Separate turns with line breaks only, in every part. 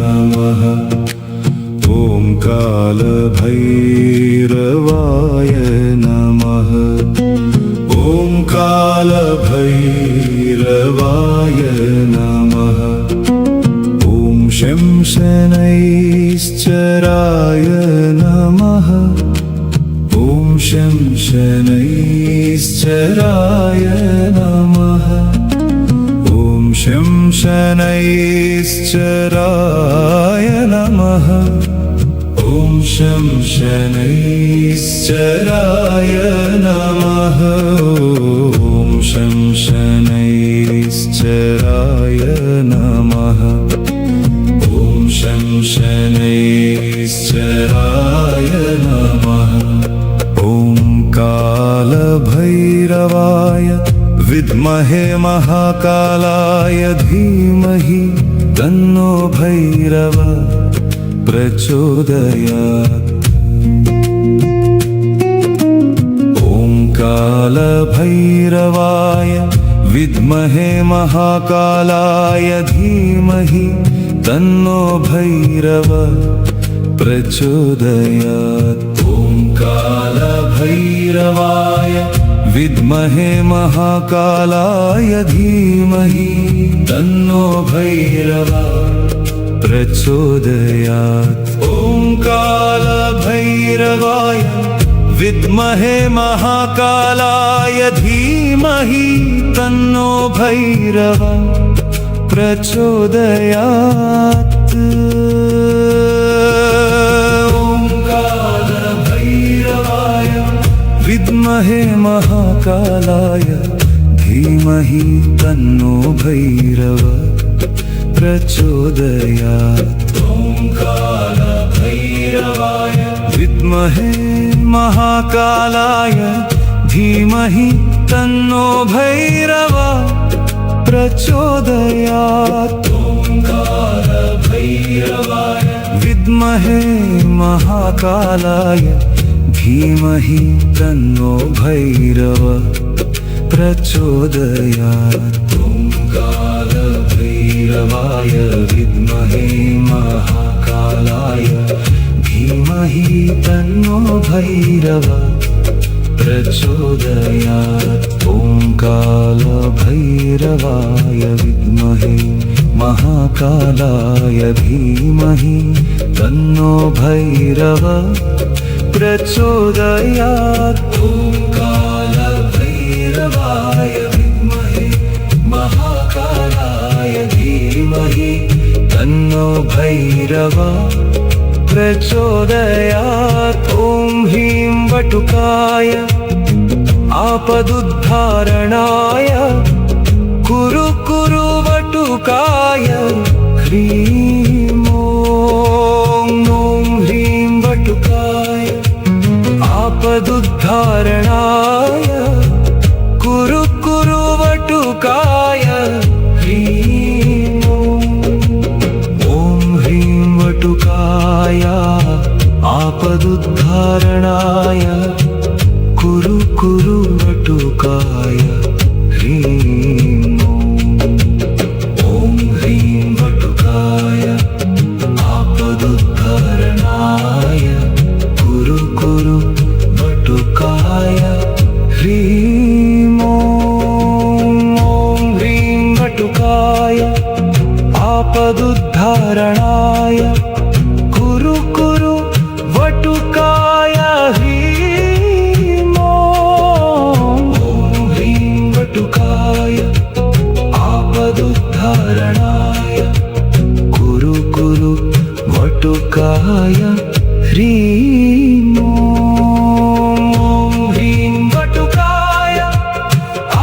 नमः। ॐ कालभैरवाय नमः। ॐ कालभैरवाय नमः। ॐ शं शनैश्चराय नमः। ॐ शं शनैश्चराय नमः। ॐ शं शनैश्चराय नमः। ॐ शं शनैश्चराय नमः। ॐ शं शनैश्चराय नमः। ॐ शं शनैश्चराय नमः। ॐ कालभैरवाय विद्महे महाकालाय धीमहि तन्नो भैरव प्रचोदयात्। ॐ कालभैरवाय विद्महे महाकालाय धीमहि तन्नो भैरव प्रचोदयात्। ॐ कालभैरवाय विद्महे महाकालाय धीमहि तन्नो भैरव प्रचोदयात्। ॐ कालभैरवाय विद्महे महाकालाय धीमहि तन्नो भैरव प्रचोदयात्। विद्महे महाकालाय धीमहि तन्नो भैरव प्रचोदयात्। ॐ कालभैरवाय विद्महे महाकालाय धीमहि तन्नो भैरव प्रचोदयात्। ॐ कालभैरवाय विद्महे महाकालाय धीमहि तन्नो भैरव प्रचोदयात्। ॐ कालभैरवाय विद्महे महाकालाय धीमहि तन्नो भैरव प्रचोदयात्। ॐ कालभैरवाय विद्महे महाकालाय धीमहि तन्नो भैरव प्रचोदयात्। ॐ कालभैरवाय विद्महे महाकालाय धीमहि तन्नो भैरव प्रचोदयात्। ॐ ह्रीं वटुकाय आपदुद्धारणाय कुरु कुरु वटुकाय ह्रीं। ॐ ह्रीं वटुकाय आपदुद्धारणाय कुरु कुरु वटुकाय ह्रीं। ॐ ह्रीं वटुकाय आपदुद्धारणाय कुरु कुरु वटुकाय ह्रीं। ॐ ह्रीं वटुकाय आपदुद्धारणाय कुरु कुरु वटुकाय ह्रीं। ॐ ह्रीं वटुकाय आपदुद्धारणाय कुरु कुरु वटुकाय ह्रीं। ॐ ह्रीं वटुकाय आपदुद्धारणाय कुरु कुरु वटुकाय ह्रीं। ॐ ह्रीं वटुकाय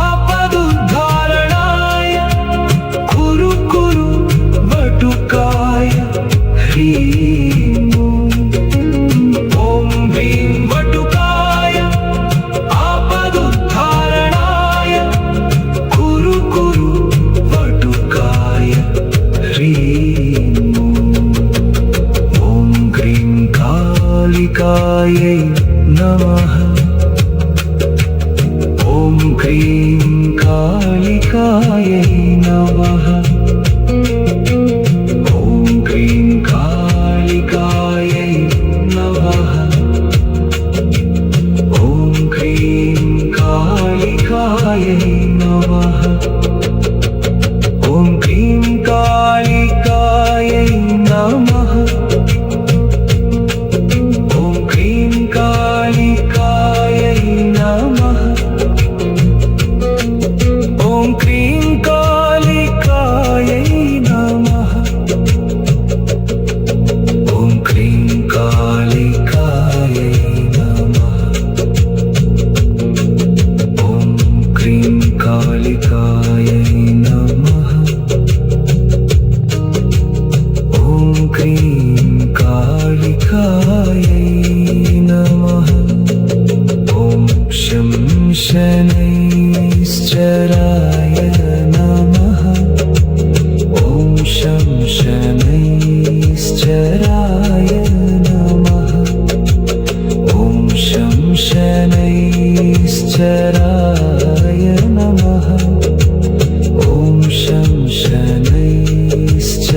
आपदुद्धारणाय कुरु कुरु वटुकाय ह्रीं। ॐ ह्रीं वटुकाय आपदुद्धारणाय कुरु कुरु वटुकाय ह्रीं। ॐ ग्रीं कालिकायै नमः। ॐ ग्रीं कालिकायै नमः। ॐ ग्रीं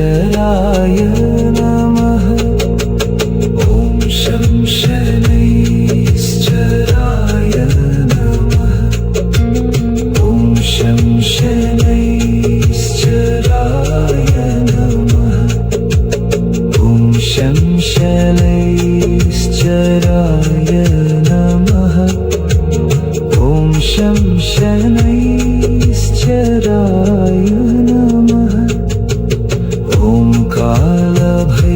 शनैश्चराय नमः। ॐ शं शनैश्चराय नमः। ॐ शं शनैश्चराय नमः। ॐ शं शनैश्चराय नमः। ॐ शं शनैश्चराय नमः। ॐ कालभैरवाय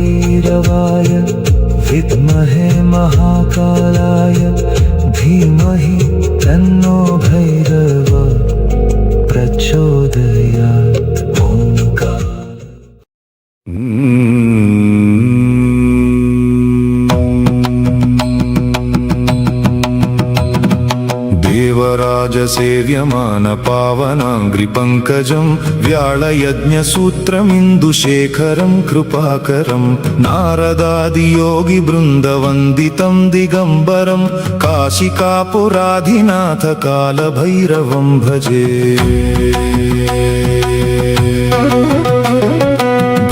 विद्महे महाकालाय धीमहि तन्नो भैरव प्रचोदयात्। ॐ
देवराजसेव्यमान पावनाङ्घ्रिपङ्कजं व्याळयज्ञसूत्रमिन्दुशेखरं कृपाकरं नारदादियोगिवृन्दवन्दितं दिगम्बरं काशिकापुराधिनाथ कालभैरवं भजे।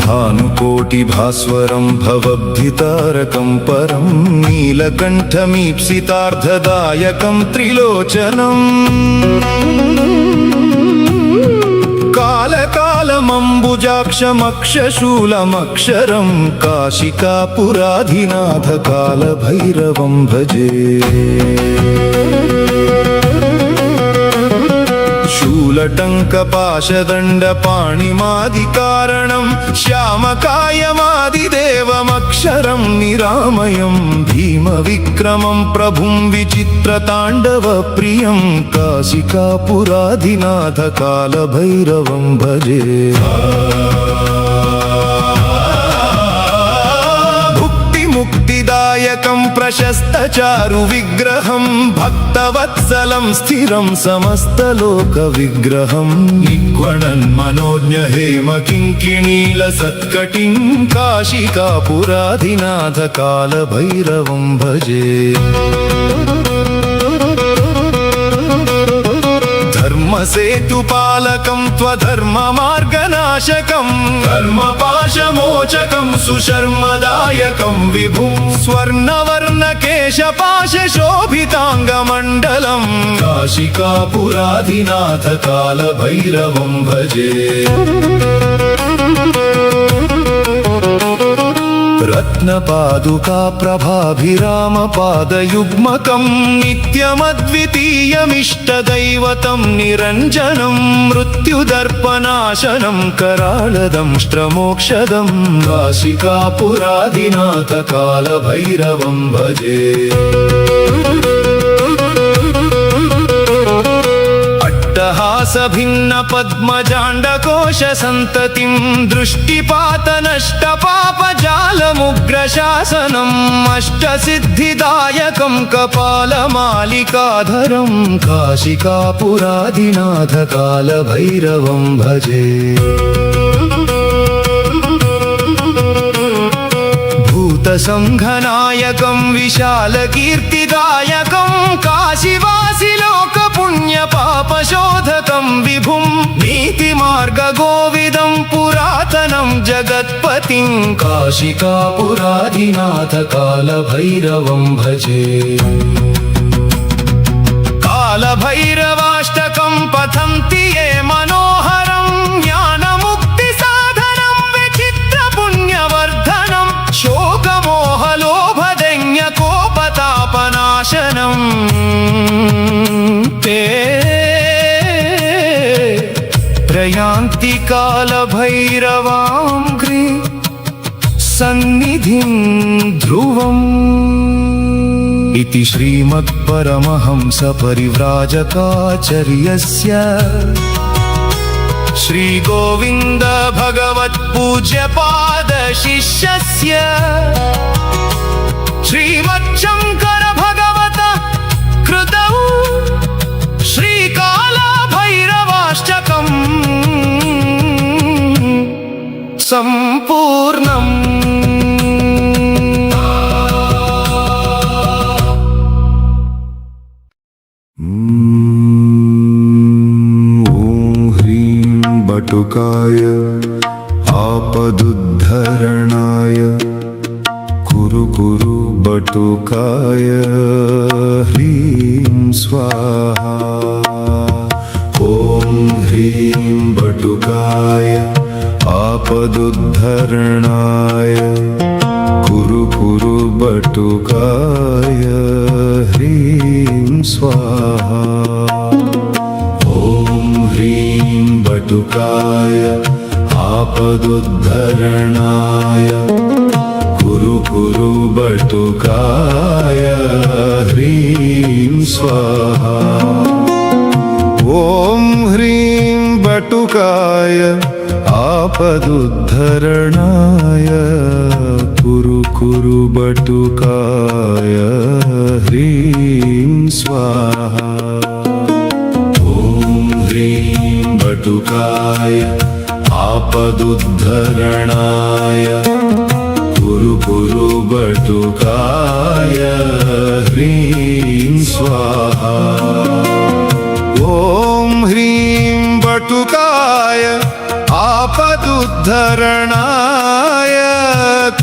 भानुकोटिभास्वरं भवद्भितारकं परं नीलकण्ठमीप्सितार्धदायकं त्रिलोचनम् कालकालमम्बुजाक्षमक्षशूलमक्षरं काशिकापुराधिनाथ कालभैरवं भजे। शूलटङ्कपाशदण्डपाणिमादिकारणं श्यामकायमादिदेवमक्षरं निरामयं भीमविक्रमं प्रभुं विचित्रताण्डवप्रियं काशिकापुराधिनाथ कालभैरवं भजे। मुक्तिदायकं प्रशस्तचारु विग्रहं भक्तवत्सलं स्थिरं समस्तलोकविग्रहं निक्वणन्मनोज्ञ हेम किङ्किणीलसत्कटिं काशिकापुराधिनाथ कालभैरवं भजे। धर्मसेतुपालकं त्वधर्ममार्गनाशकं कर्मपाशमोचकं सुशर्मदायकं विभुं स्वर्णवर्णकेशपाशशोभिताङ्गमण्डलं काशिकापुराधिनाथ कालभैरवं भजे। रत्नपादुका प्रभाभिरामपादयुग्मकं नित्यमद्वितीयमिष्टदैवतं निरञ्जनं मृत्युदर्पनाशनं कराळदंष्ट्रमोक्षदं काशिकापुराधिनाथ कालभैरवं भजे। अट्टहासभिन्नपद्मजाण्डकोशसन्ततिं दृष्टिपातनष्टपापजालमुग्रशासनम् अष्टसिद्धिदायकं कपालमालिकाधरं काशिकापुराधिनाथ कालभैरवं भजे। भूतसङ्घनायकं विशालकीर्तिदायकं काशीवासिलोकपुण्यपापशोधकं विभुं नीतिमार्गगोविदं पुरातनं जगत्पतिं काशिकापुराधिनाथ कालभैरवं भजे। कालभैरवाष्टकं पठन्ति ये मनोहरं ज्ञानमुक्तिसाधनं विचित्रपुण्यवर्धनं शोकमोहलोभदैन्यकोपतापनाशनं ते प्रयान्ति कालभैरवाङ्घ्रि सन्निधिं ध्रुवम्। इति श्रीमत्परमहंसपरिव्राजकाचार्यस्य श्रीगोविन्द भगवत्पूज्यपादशिष्यस्य श्रीमच्छङ्कर भगवत कृतौ श्रीकालभैरवाष्टकम् सम्पूर्णम्। ॐ ह्रीं बटुकाय आप
आपदुद्धरणाय कुरु कुरु बटुकाय ह्रीं स्वाहा ॐ ह्रीं बटुकाय आपदुद्धरणाय कुरु कुरु बटुकाय ह्रीं स्वाहा ॐ ह्रीं बटुकाय आपदुद्धरणाय कुरु कुरु बटुकाय ह्रीं स्वाहा ॐ ह्रीं बटुकाय आपदुद्धरणाय कुरु कुरु बटुकाय ह्रीं स्वाहा ॐ ह्रीं बटुकाय आपदुद्धरणाय कुरु कुरु बटुकाय ह्रीं स्वाहा ॐ ह्रीं बटुकाय आपदुद्धरणाय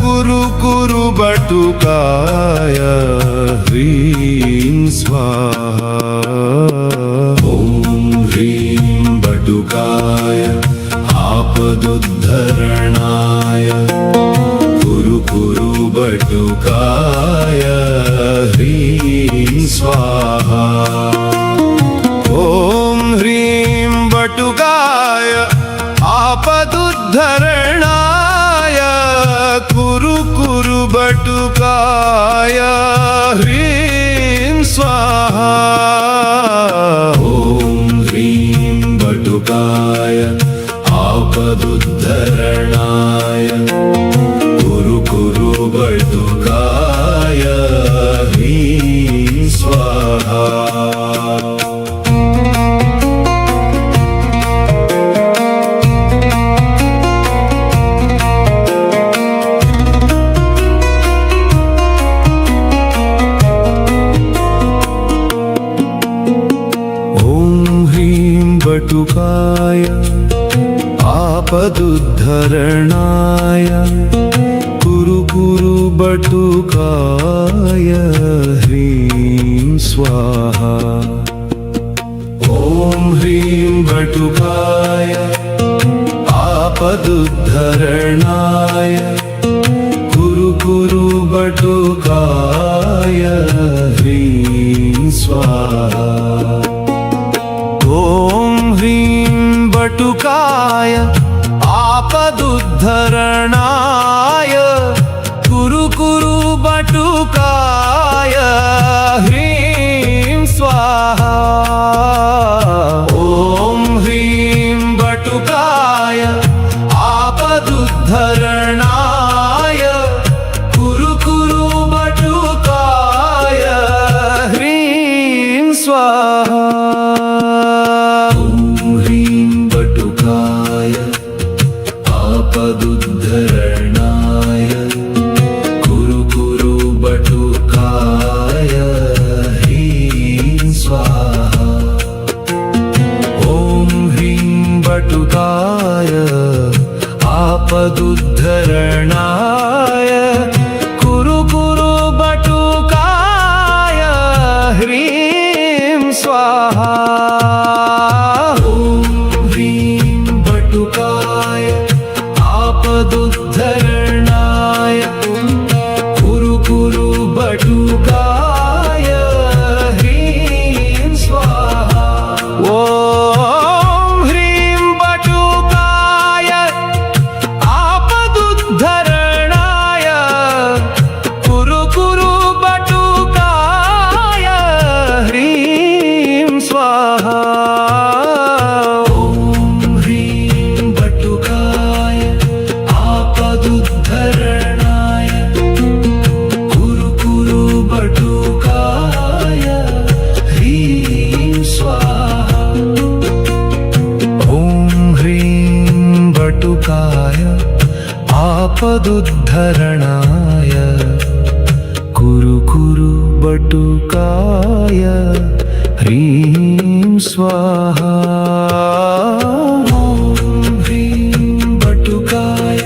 कुरु कुरु बटुकाय ह्रीं स्वाहा ॐ ह्रीं बटुकाय आपदुद्धरणाय कुरु कुरु बटुकाय ह्रीं स्वाहा ॐ ह्रीं बटुकाय आपदुद्धरणाय कुरु कुरु बटुकाय ह्रीं स्वाहा ॐ ह्रीं बटुकाय आपदुद्धरणाय कुरु कुरु बटुकाय ह्रीं स्वाहा बटुकाय आपदुद्धरणाय कुरु कुरु बटुकाय ह्रीं स्वाहा ॐ ह्रीं बटुकाय आपदुद्धरणाय कुरु कुरु बटुकाय ह्रीं स्वाहा ॐ ह्रीं बटुकाय आपदुद्धरणाय कुरु कुरु बटुकाय ह्रीं स्वाहा ॐ ह्रीं बटुकाय आपदुद्धरणाय कुरु कुरु बटुकाय ह्रीं स्वाहा आपदुद्धरणाय कुरु कुरु बटुकाय ह्रीं स्वाहा ॐ ह्रीं बटुकाय आपदुद्धरणाय कुरु कुरु बटुकाय ह्रीं स्वाहा आपदुद्धरणाय कुरु कुरु बटुकाय ह्रीं स्वाहा ॐ ह्रीं बटुकाय आपदुद्धरणाय कुरु कुरु बटुकाय ह्रीं स्वाहा आपदुद्धरणाय कुरु कुरु बटुकाय ह्रीं स्वाहा ॐ ह्रीं बटुकाय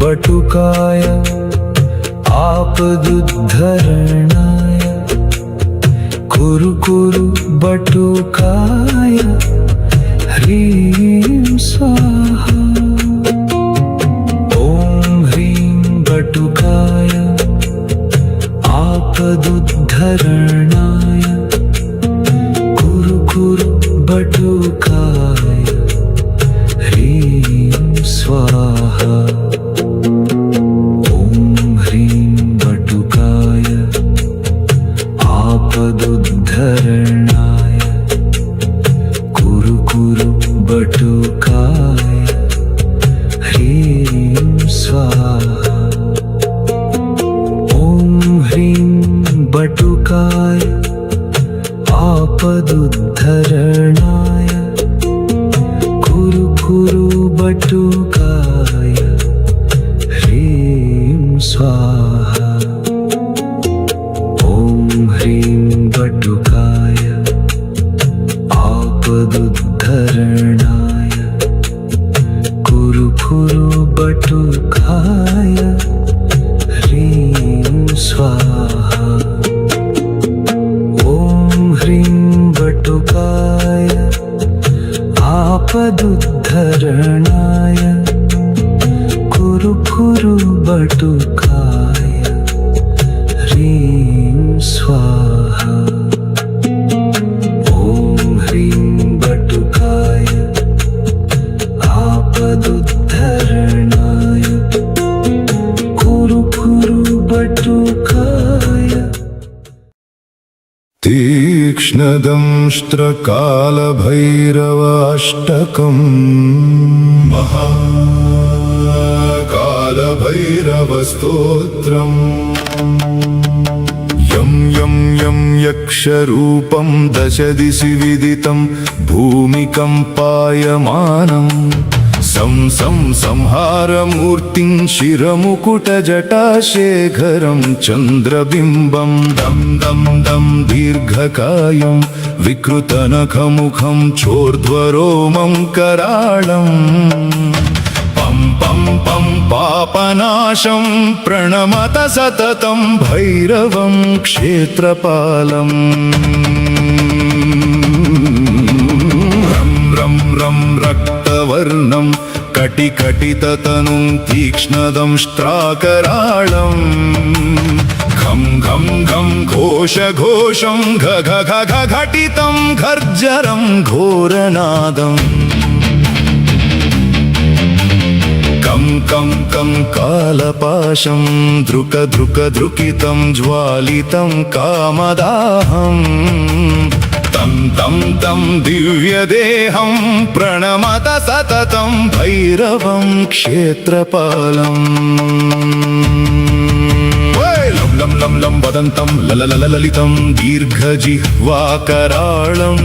बटुकाय आपदुद्धरणाय कुरु कुरु बटुकाय ह्रीं स्वाहा ॐ ह्रीं बटुकाय आपदुद्धरणाय कुरु कुरु बटुकाय ह्रीं स्वाहा ॐ ह्रीं बटुकाय आपदुद्धरणाय कुरु कुरु बटुकाय ह्रीं स्वाहा ॐ ह्रीं बटुकाय आपदुद्धरणाय कुरु कुरु बटुकाय ह्रीं स्वाहा ॐ ह्रीं बटुकाय आपदुद्धरणाय कुरु कुरु बटुकाय ह्रीं स्वाहा ॐ ह्रीं बटुकाय आपदुद्धरणाय कुरु कुरु बटुकाय ह्रीं स्वाहा ॐ ह्रीं बटुकाय आपदुद्धरणाय कुरु कुरु बटुकाय
तीक्ष्णदंष्ट्रकालभैरवाष्टकम् महाकालभैरवस्तोत्रम् यं यं यं यक्षरूपं दशदिशि विदितं भूमिकम्पायमानम् संहारमूर्तिं शिरमुकुटजटाशेखरं चन्द्रबिम्बं दं दं दं दीर्घकायं विकृतनखमुखं चोर्ध्वरोमं कराळम् पं पं पं पापनाशं प्रणमत सततं भैरवं क्षेत्रपालम् रं रं रक्तवर्णं कटिकटिततनुं तीक्ष्णदंष्ट्राकराळम् घं घं घं घोषघोषं घ घ घ घ घटितं गर्जरं घोरनादम् कं कं कं कालपाशं धृक धृक धृकितं ज्वालितं कामदाहम् तं तं तं दिव्यदेहं प्रणमत सततं भैरवं क्षेत्रपालम् लं लं लं लं वदन्तं ललितं दीर्घजिह्वाकराळम्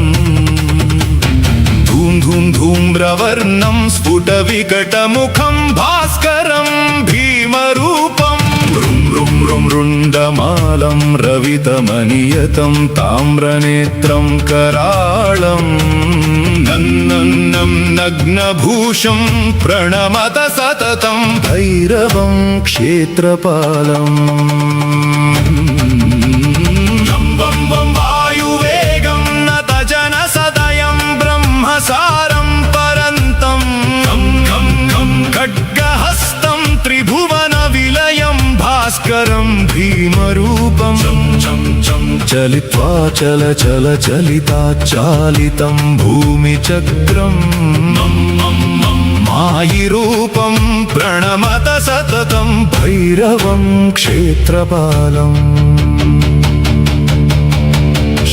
धूम धूम धूम्रवर्णं स्फुटविकटमुखं भास्करं भीमरूपं रुं रुं रुं रुण्डमालं रवितमनियतं ताम्रनेत्रं कराळं नन्नन्नं नग्नभूषं प्रणमत सततं भैरवं क्षेत्रपालम् वं वं वायुवेगं नतजनसदयं ब्रह्मसारं परन्तं खं खं खं खड्गहस्तं त्रिभुवनविलयं भास्करं भीमरूपं चलित्वा चल चल चलिताचालितं भूमिचक्रं मायिरूपं प्रणमत सततं भैरवं क्षेत्रपालम्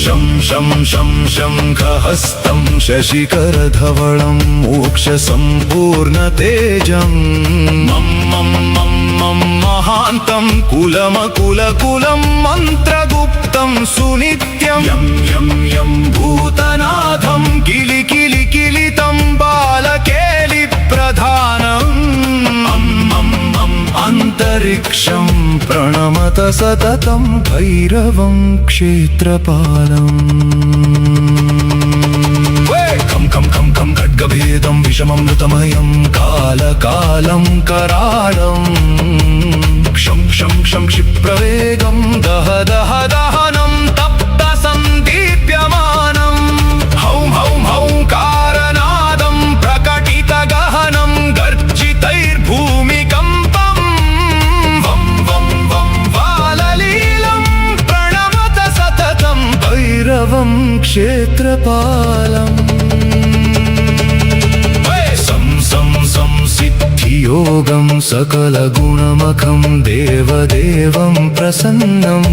शं शं शं शङ्खहस्तं शशिकरधवलं मोक्षसम्पूर्णतेजं मं मं मं मं महान्तं कुलमकुलकुलं मन्त्रगुप्तं सुनित्यं यं यं यं भूतनाथं किलि किलि किलितं बालकेलिप्रधानम् अन्तरिक्षं प्रणमत सततं भैरवं क्षेत्रपालम् खं खं खं खं खड्गभेदं विषमं मृतमयं कालकालं कराळम्
क्षेत्रपालम् सिद्धियोगं सकलगुणमखं देवदेवं प्रसन्नं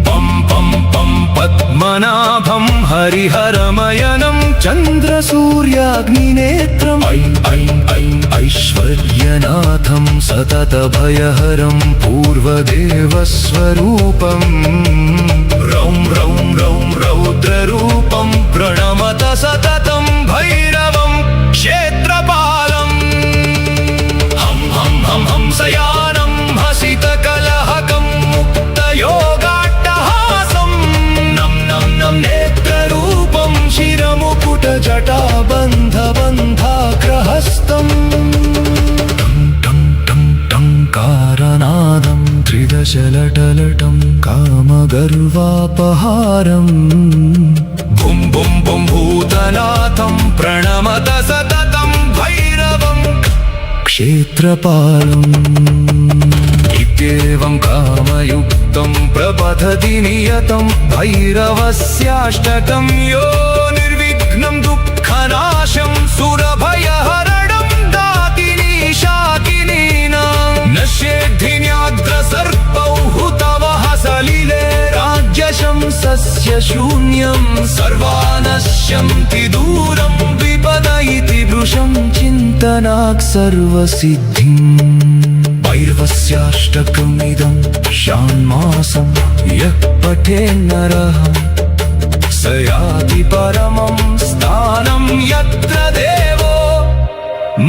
पं पं पं पद्मनाभं हरिहरमयनं
चन्द्रसूर्याग्निनेत्रम्
ऐं ऐं ऐं
ऐश्वर्यनाथं सततभयहरं पूर्वदेवस्वरूपम्
रौं रौं रौं रौद्ररूपं प्रणमत सततं भैरवं क्षेत्रपालम् हं हं हं हंसयानं हसितकलहकं मुक्तयोगाट्टहासं नं नं नं नेत्ररूपं
शिरमुकुटजटाबन्धबन्धाग्रहस्तम् टं टं टङ्कारनादं त्रिदशलटलटं कामगर्वापहारम्
बुं बुं बुं भूतनाथं प्रणमत सततं भैरवं
क्षेत्रपालम्
इत्येवं कामयुक्तं प्रपठति नियतं भैरवस्याष्टकं यो निर्विघ्नं दुःखनाशं सुरभयहरणं दातिनीशाकिनीनां नश्येद्धिन्याग्रसर्पौ हुतवः सलिले राज्यशंसस्य शून्यं सर्वानश्यन्ति दूरं विपद इति वृषं
चिन्तनाक् सर्वसिद्धिम् भैरवस्याष्टकमिदं षाण्मासं यः पठेन्नरः
स याति परमं स्थानं यत्र देवो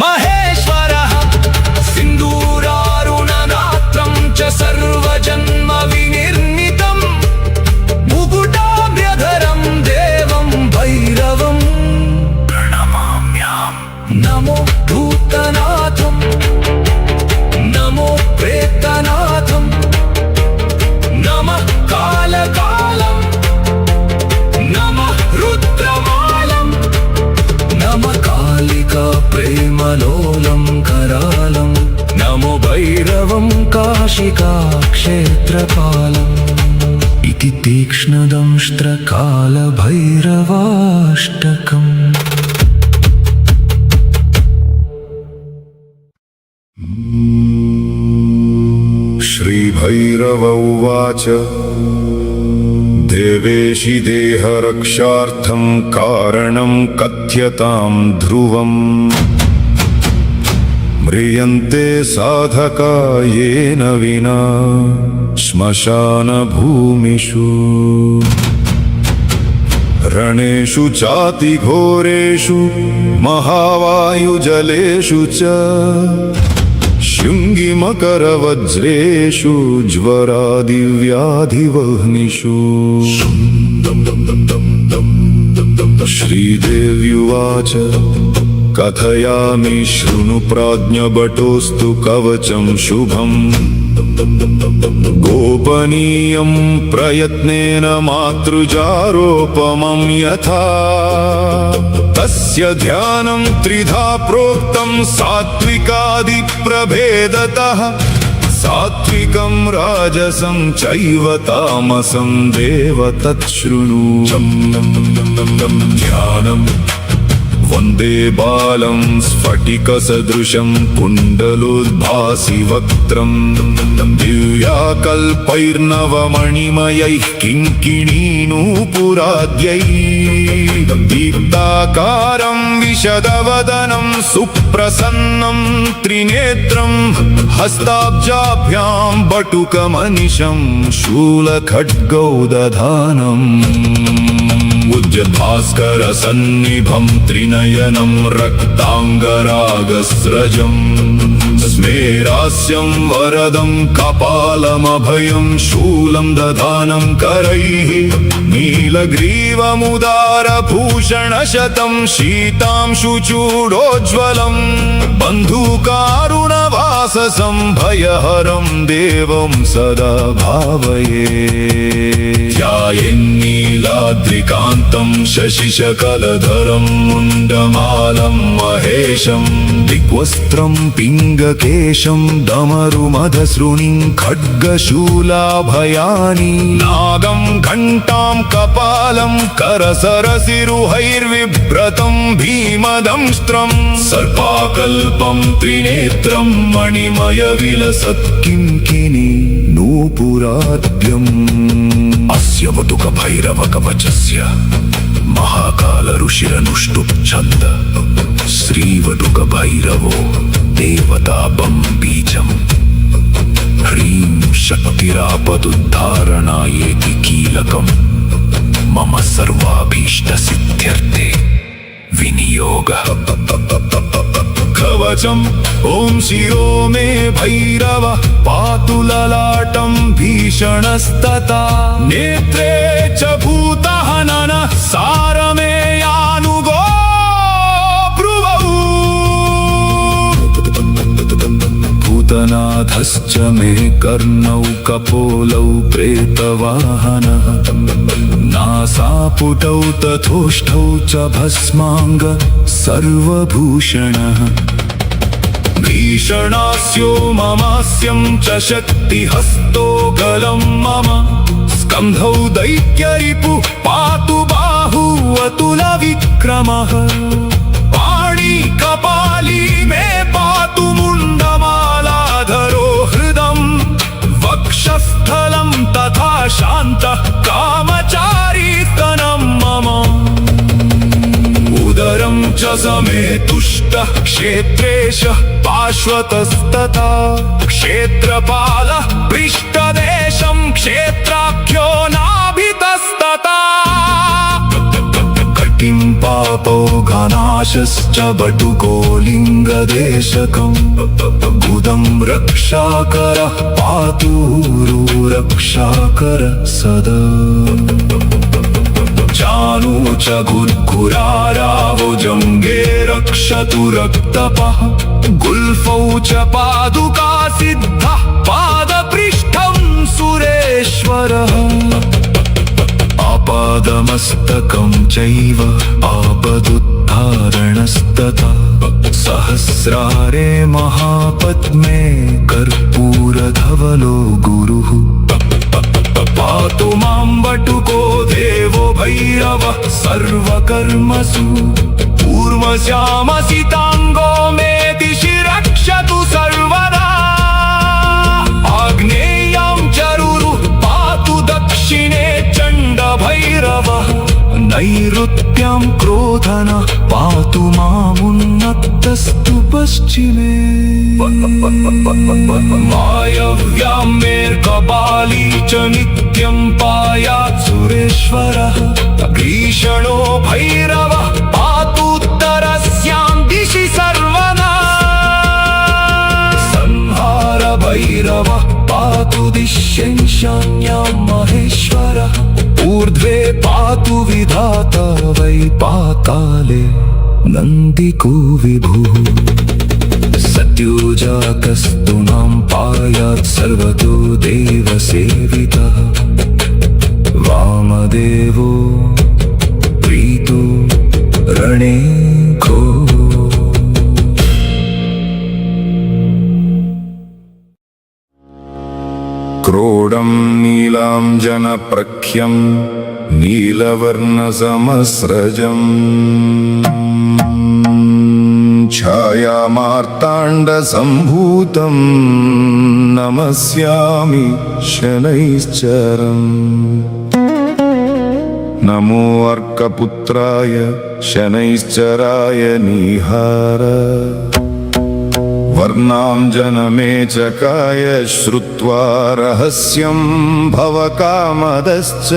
महेश्वरः सिन्दूरारुणनात्रं च सर्वजन्म विनिर्मितं मुकुटाभ्यधरं देवं भैरवं प्रणमाम्याम् नमो भूतनाथं नमो प्रेतनाथं नमः कालकालं नमः रुद्रमालं
नमः कालिका प्रेमलोलं करालं
नमो
भैरवं काशिका क्षेत्रपालम् इति तीक्ष्णदंष्ट्रकालभैरवाष्टकम्
श्रीभैरव उवाच देवेशि देहरक्षार्थं कारणं कथ्यतां ध्रुवम् म्रियन्ते साधका येन विना श्मशानभूमिषु रणेषु चातिघोरेषु महावायुजलेषु च शृङ्गिमकरवज्रेषु ज्वरादिव्याधिवह्निषु श्रीदेव्युवाच कथयामि शृणु प्राज्ञभटोऽस्तु कवचं शुभम् गोपनीयं प्रयत्नेन मातृजारोपमं यथा तस्य ध्यानं त्रिधा प्रोक्तं सात्विकादिप्रभेदतः सात्विकं राजसं चैव तामसं देव तच्छृणु ध्यानम् वन्दे बालं स्फटिकसदृशं कुण्डलोद्भासि वक्त्रं दिव्याकल्पैर्नवमणिमयैः किङ्किणीनूपुराद्यैः दीप्ताकारं विशदवदनं सुप्रसन्नं त्रिनेत्रं हस्ताब्जाभ्यां बटुकमनिशं शूलखड्गौ उज्जद्भास्करसन्निभं त्रिनयनं रक्ताङ्गरागस्रजं स्मेरास्यं वरदं कपालमभयं शूलं दधानं करैः नीलग्रीवमुदारभूषणशतं शीतांशुचूडोज्ज्वलं बन्धुकारुणवास संभयहरं देवं सदा भावये ध्यायेन्नीलाद्रिकान्तं शशिशकलधरं मुण्डमालं महेशं दिग्वस्त्रं पिङ्गकेशं डमरुमधसृणिं खड्गशूलाभयानि नागं घण्टां कपालं करसरसिरुहैर्विभ्रतं भीमदंष्ट्रं सर्पाकल्पं त्रिनेत्रं मणिमयविलसत्किङ्किणी नूपुराद्यम् अस्य वटुकभैरवकवचस्य महाकाल ऋषिरनुष्टुप् छन्द श्रीवटुकभैरवो देवतापं बीजम् ह्रीं शक्तिरापदुद्धारणायेति कीलकम् मम सर्वाभीष्टसिद्ध्यर्थे विनियोगः कवचम् ॐ शिरो मे भैरव पातु ललाटं भीषणस्तथा नेत्रे च भूतहननः सारमेयानुगो भ्रुवौ भूतनाथश्च मे कर्णौ कपोलौ प्रेतवाहनः नासापुटौ तथोष्ठौ च भस्माङ्ग सर्वभूषणः भीषणास्यो ममास्यं च शक्तिहस्तो गलं मम स्कन्धौ दैत्यरिपुः पातु बाहु अतुलविक्रमः पाणि कपाली मे पातु मुण्डमालाधरो हृदं वक्षस्थलं तथा शान्तः कामचारी स्तनं मम उदरं च समे तुष्टः क्षेत्रेशः पार्श्वतस्तथा क्षेत्रपालः पृष्ठदेशं क्षेत्राख्यो नाभितस्तथा कटिं पापौ घनाशश्च बटुकोलिङ्गदेशकं गुदं रक्षाकरः पातु रक्षाकर सदा चानु च गुर्गुरारावो जङ्गे रक्षतु रक्तपः गुल्फौ च पादुका सिद्धः पादपृष्ठं सुरेश्वरः आपादमस्तकं चैव आपदुद्धारणस्तथा सहस्रारे महापद्मे कर्पूरधवलो गुरुः पातु मां वटुको देवो भैरवः सर्वकर्मसु ऊर्वश्यामसिताङ्गो मे दिशि रक्षतु सर्वदा आग्नेयां चरुरुः पातु दक्षिणे चण्डभैरवः नैऋत्यां क्रोधनः पातु मामुन्नतस्तु पश्चिमे वायव्यां मेर्कपाली च नित्यं पायात् सुरेश्वरः भीषणो भैरवः पातुत्तरस्यां दिशि सर्वदा संहार भैरवः पातु दिश्यैशान्यां महेश्वरः ऊर्ध्वे पातु विधाता वै पाताले नन्दिको विभुः सत्योजाकस्तुनां पायात् सर्वतो देवसेवितः वामदेवो प्रीतो रणे घो क्रोडं नीलाञ्जनप्रख्यं नीलवर्णसमस्रजम् छायामार्ताण्डसम्भूतं नमस्यामि शनैश्चरम् नमो अर्कपुत्राय शनैश्चराय निहार वर्णाञ्जनमेचकाय श्रुत्वा रहस्यं भवकामदश्च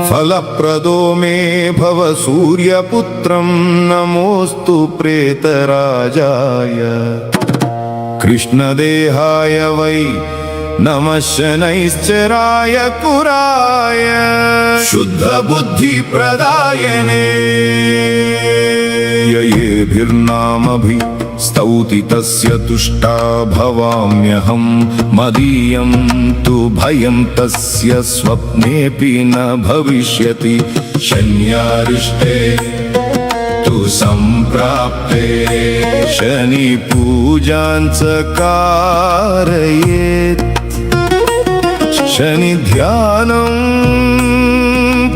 फलप्रदो मे भव सूर्यपुत्रं नमोऽस्तु प्रेतराजाय कृष्णदेहाय वै नमः शनैश्चराय पुराय शुद्धबुद्धिप्रदायने येभिर्नामभि स्तौति तस्य तुष्टा भवाम्यहं मदीयं तु भयं तस्य स्वप्नेऽपि न भविष्यति शन्यारिष्टे तु सम्प्राप्ते शनिपूजाञ्च कारयेत् शनिध्यानं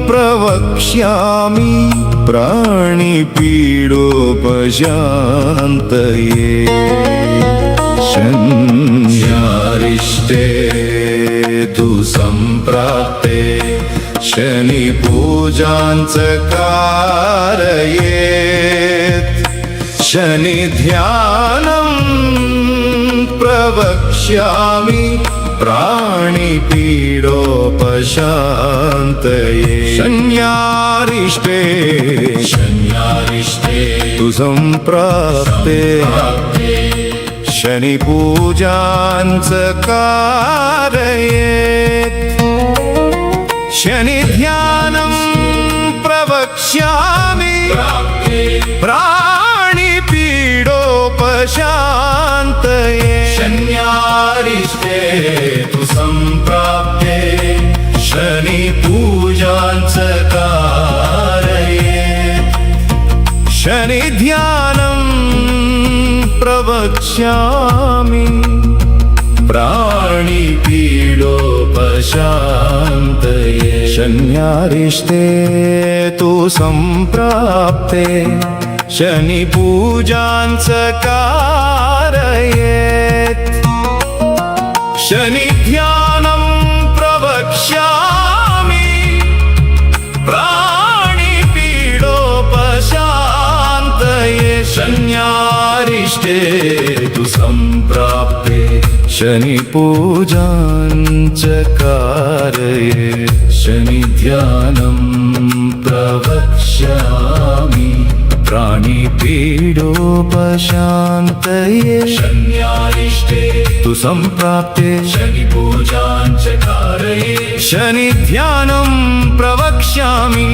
प्रवक्ष्यामि प्राणिपीडोपशान्तये शन्यारिष्टे तु सम्प्राप्ते शनिपूजाञ्च कारयेत् शनिध्यानं प्रवक्ष्यामि प्राणिपीडोपशान्तये शन्यारिष्टे तु सम्प्राप्ते शनिपूजाञ्च कारयेत् शनिध्यानं प्रवक्ष्यामि प्राणिपीडोपशान्तये शन्यारिष्टे तु सम्प्राप्ते शनिपूजाञ्च कारयेत् शनिध्यानं प्रवक्ष्यामि प्राणिपीडोपशान्तये शन्यारिष्टे तु सम्प्राप्ते शनिपूजाञ्च कारयेत् शनिध्यानं प्रवक्ष्यामि प्राणिपीडोपशान्तये शन्यारिष्टे तु सम्प्राप्ते शनिपूजाञ्च कारयेत् शनिध्यानं प्रवक्ष्यामि प्राणिपीडोपशान्तये शन्यारिष्टे तु सम्प्राप्ते शनिपूजाञ्च कारयेत् शनिध्यानं प्रवक्ष्यामि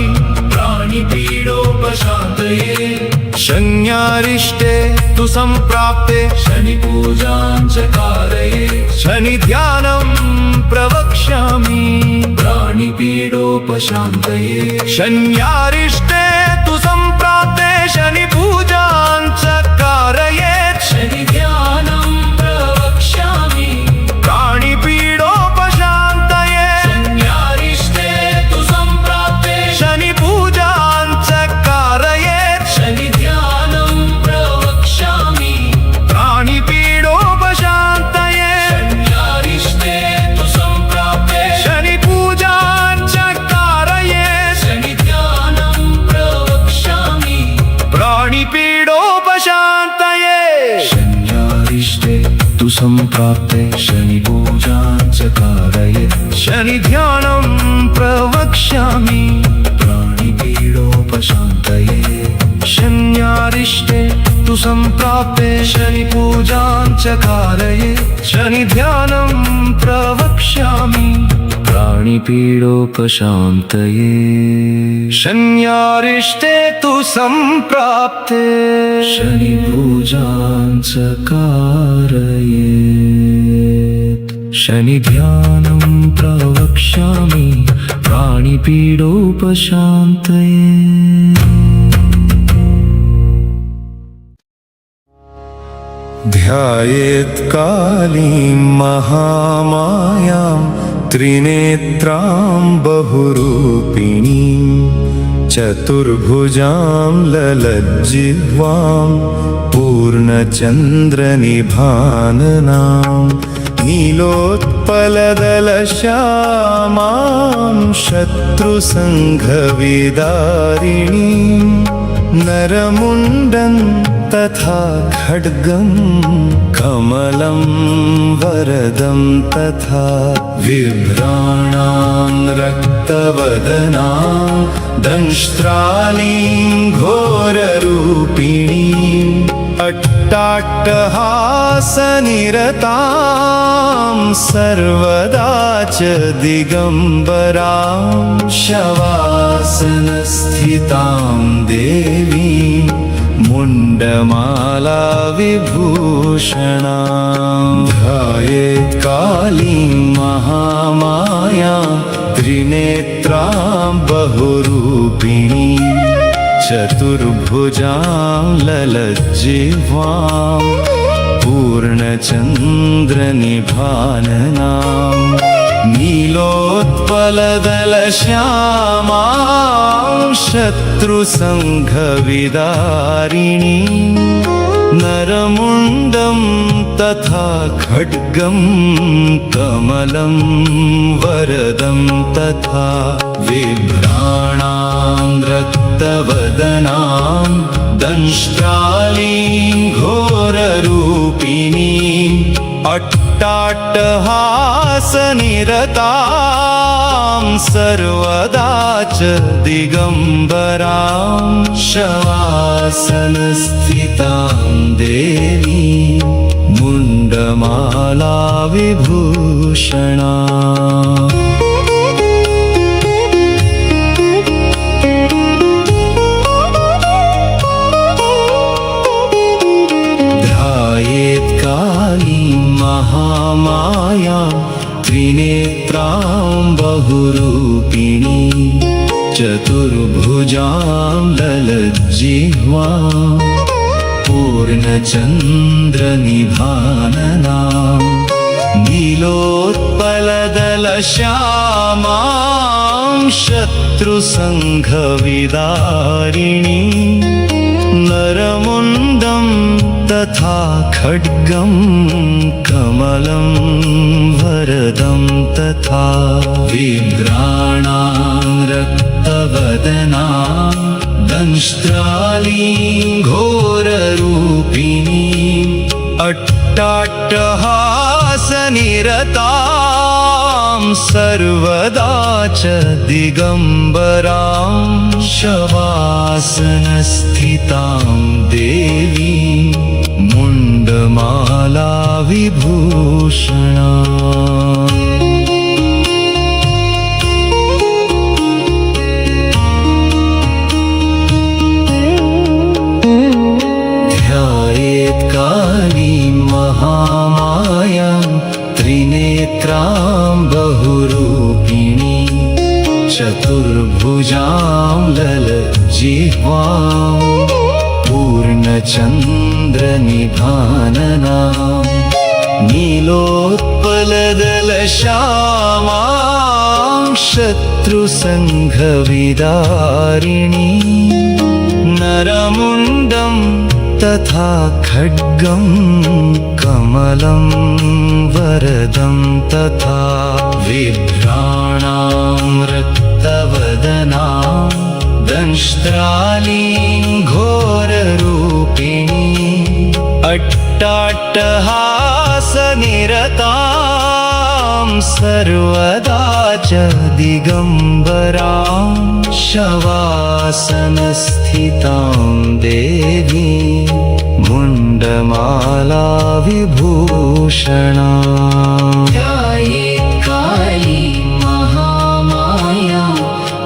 प्राणिपीडोपशान्तये शन्यारिष्टे तु सम्प्राप्ते शनिपूजाञ्च कारयेत् शनिध्यानं प्रवक्ष्यामि प्राणिपीडोपशान्तये शन्यारिष्टे तु सम्प्राप्ते शनिपूजाञ्च कारयेत् शनिध्यानं प्रवक्ष्यामि प्राणिपीडोपशान्तये शन्यारिष्टे तु सम्प्राप्ते शनिपूजाञ्च कारयेत् शनिध्यानं प्रवक्ष्यामि प्राणिपीडोपशान्तये शन्यारिष्टे तु सम्प्राप्ते शनिपूजाञ्च कारयेत् शनिध्यानं प्रवक्ष्यामि प्राणिपीडोपशान्तये शन्यारिष्टे तु सम्प्राप्ते शनिपूजाञ्च कारयेत् शनिध्यानं प्रवक्ष्यामि प्राणिपीडोपशान्तये शन्यारिष्टे तु सम्प्राप्ते शनिपूजाञ्च कारयेत् शनिध्यानं प्रवक्ष्यामि प्राणिपीडोपशान्तये शन्यारिष्टे तु सम्प्राप्ते शनिपूजाञ्च कारयेत् शनिध्यानं प्रवक्ष्यामि प्राणिपीडोपशान्तये
ध्यायेत् कालीं महामायां त्रिनेत्रां बहुरूपिणीं चतुर्भुजां ललज्जिह्वां पूर्णचन्द्रनिभाननां नीलोत्पलदलश्यामां शत्रुसङ्घविदारिणीं नरमुण्डं तथा खड्गं कमलं वरदं तथा बिभ्राणां रक्तवदनां दंष्ट्रालीं घोररूपिणीं अट्टाट्टहासनिरतां सर्वदा च दिगम्बरां शवासनस्थितां देवीं मुण्डमाला विभूषणां ध्यायेत् कालीं महामायां त्रिनेत्रां बहुरूपिणीं चतुर्भुजां ललज्जिह्वां पूर्णचन्द्रनिभाननां नीलोत्पलदलश्यामां शत्रुसङ्घविदारिणीं नरमुण्डं तथा खड्गं कमलं वरदं तथा बिभ्राणां रक्तवदनां दंष्ट्रालीं घोररूपिणीं अट्टाट्टहासनिरतां सर्वदा च दिगम्बरां शवासनस्थितां देवीं मुण्डमाला विभूषणा महामाया त्रिनेत्रां बहुरूपिणी चतुर्भुजां ललज्जिह्वां पूर्णचन्द्रनिभाननां नीलोत्पलदलश्यामां शत्रुसङ्घविदारिणीं नरमुण्डं तथा खड्गं कमलं वरदं तथा विभ्राणां रक्तवदनां दंष्ट्रालीं घोररूपिणीं अट्टाट्टहासनिरतां सर्वदा च दिगम्बरां शवासनस्थितां देवीं मुण्डमाला विभूषणा ध्यायेत् कालीं महामायां त्रिनेत्रां बहुरूपिणी चतुर्भुजां ललज्जिह्वां पूर्णचन्द्रनिभाननां नीलोत्पलदलश्यामां शत्रुसङ्घविदारिणीं नरमुण्डं तथा खड्गं कमलं वरदं तथा बिभ्राणां रक्तवदनां दंष्ट्रालीं घोररूपिणीं अट्टाट्टहासनिरतां सर्वदा च दिगम्बरां शवासनस्थितां देवीं मुण्डमाला विभूषणा ध्यायेत् कालीं महामायां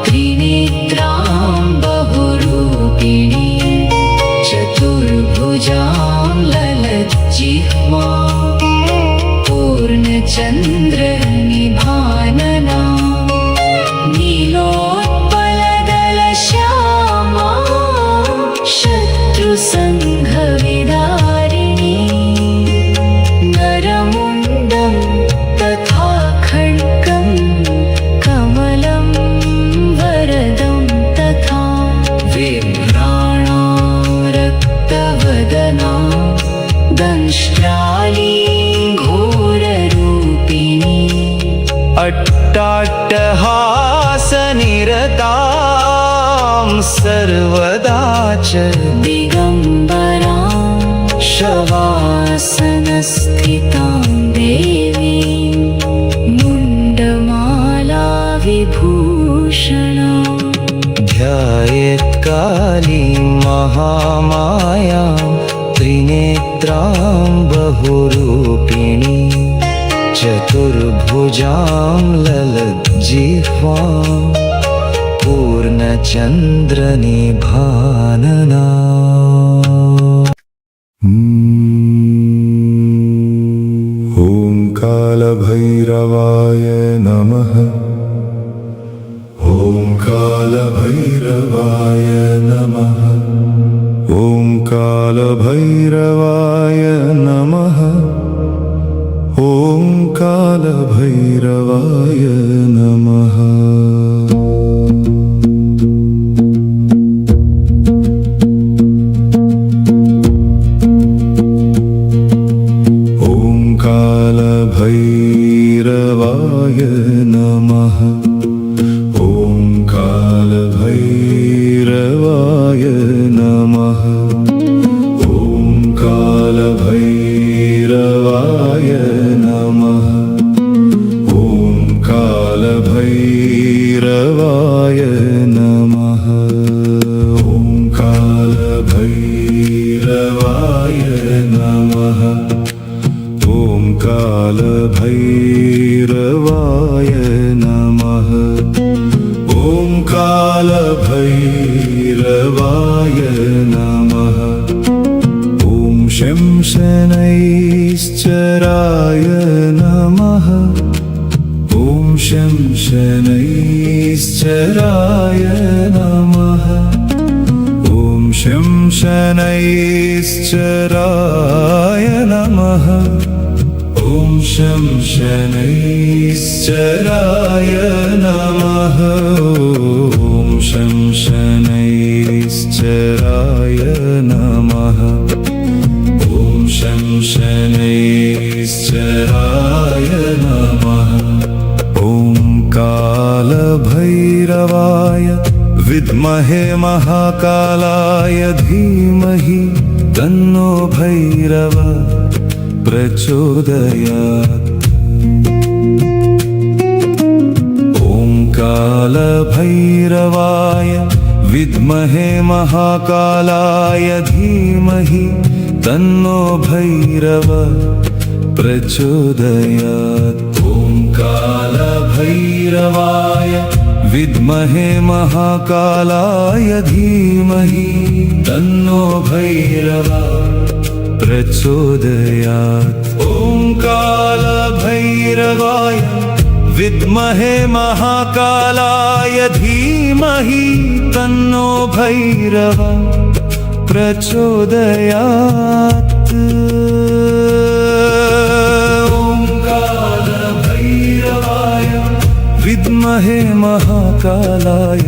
त्रिनेत्रां बहुरूपिणी चतुर्भुजां ललज्जिह्वां पूर्णचन्द्रनिभाननां नीलोत्पलदलश्यामां शत्रुसङ्घविदारिणीं नरमुण्डं तथा खड्गं कमलं वरदं तथा बिभ्राणां रक्तवदनां दंष्ट्रालीं घोररूपिणी अट्टाट्टहासनिरतां सर्वदा च दिगम्बरां शवासनस्थितां देवीं मुण्डमाला विभूषणा ध्यायेत् कालीं महामायां त्रिनेत्रां बहुरूपिणी चतुर्भुजां ललज्जिह्वां पूर्णचन्द्रनिभानना
ॐ कालभैरवाय नमः। ॐ कालभैरवाय नमः। ॐ कालभैरवाय नमः। ॐ कालभैरवाय नमः। ॐ कालभैरवाय नमः। ॐ कालभैरवाय नमः। ॐ कालभैरवाय नमः। ॐ कालभैरवाय नमः। ॐ कालभैरवाय नमः। ॐ कालभैरवाय नमः। ॐ कालभैरवाय नमः। ॐ शं शनैश्चराय नमः। ॐ शं शनैश्चराय नमः। ॐ शं शनैश्चराय नमः। ॐ शं शनैश्चराय नमः। ॐ शं शनैश्चराय नमः। ॐ शं शनैश्चराय नमः। ॐ कालभैरवाय विद्महे महाकालाय धीमहि तन्नो भैरव प्रचोदयात्। ॐ कालभैरवाय विद्महे महाकालाय धीमहि तन्नो भैरव प्रचोदयात्। ॐ कालभैरवाय विद्महे महाकालाय धीमहि तन्नो भैरव प्रचोदयात्। ॐ कालभैरवाय विद्महे महाकालाय धीमहि तन्नो भैरव प्रचोदयात्। ॐ कालभैरवाय विद्महे महाकालाय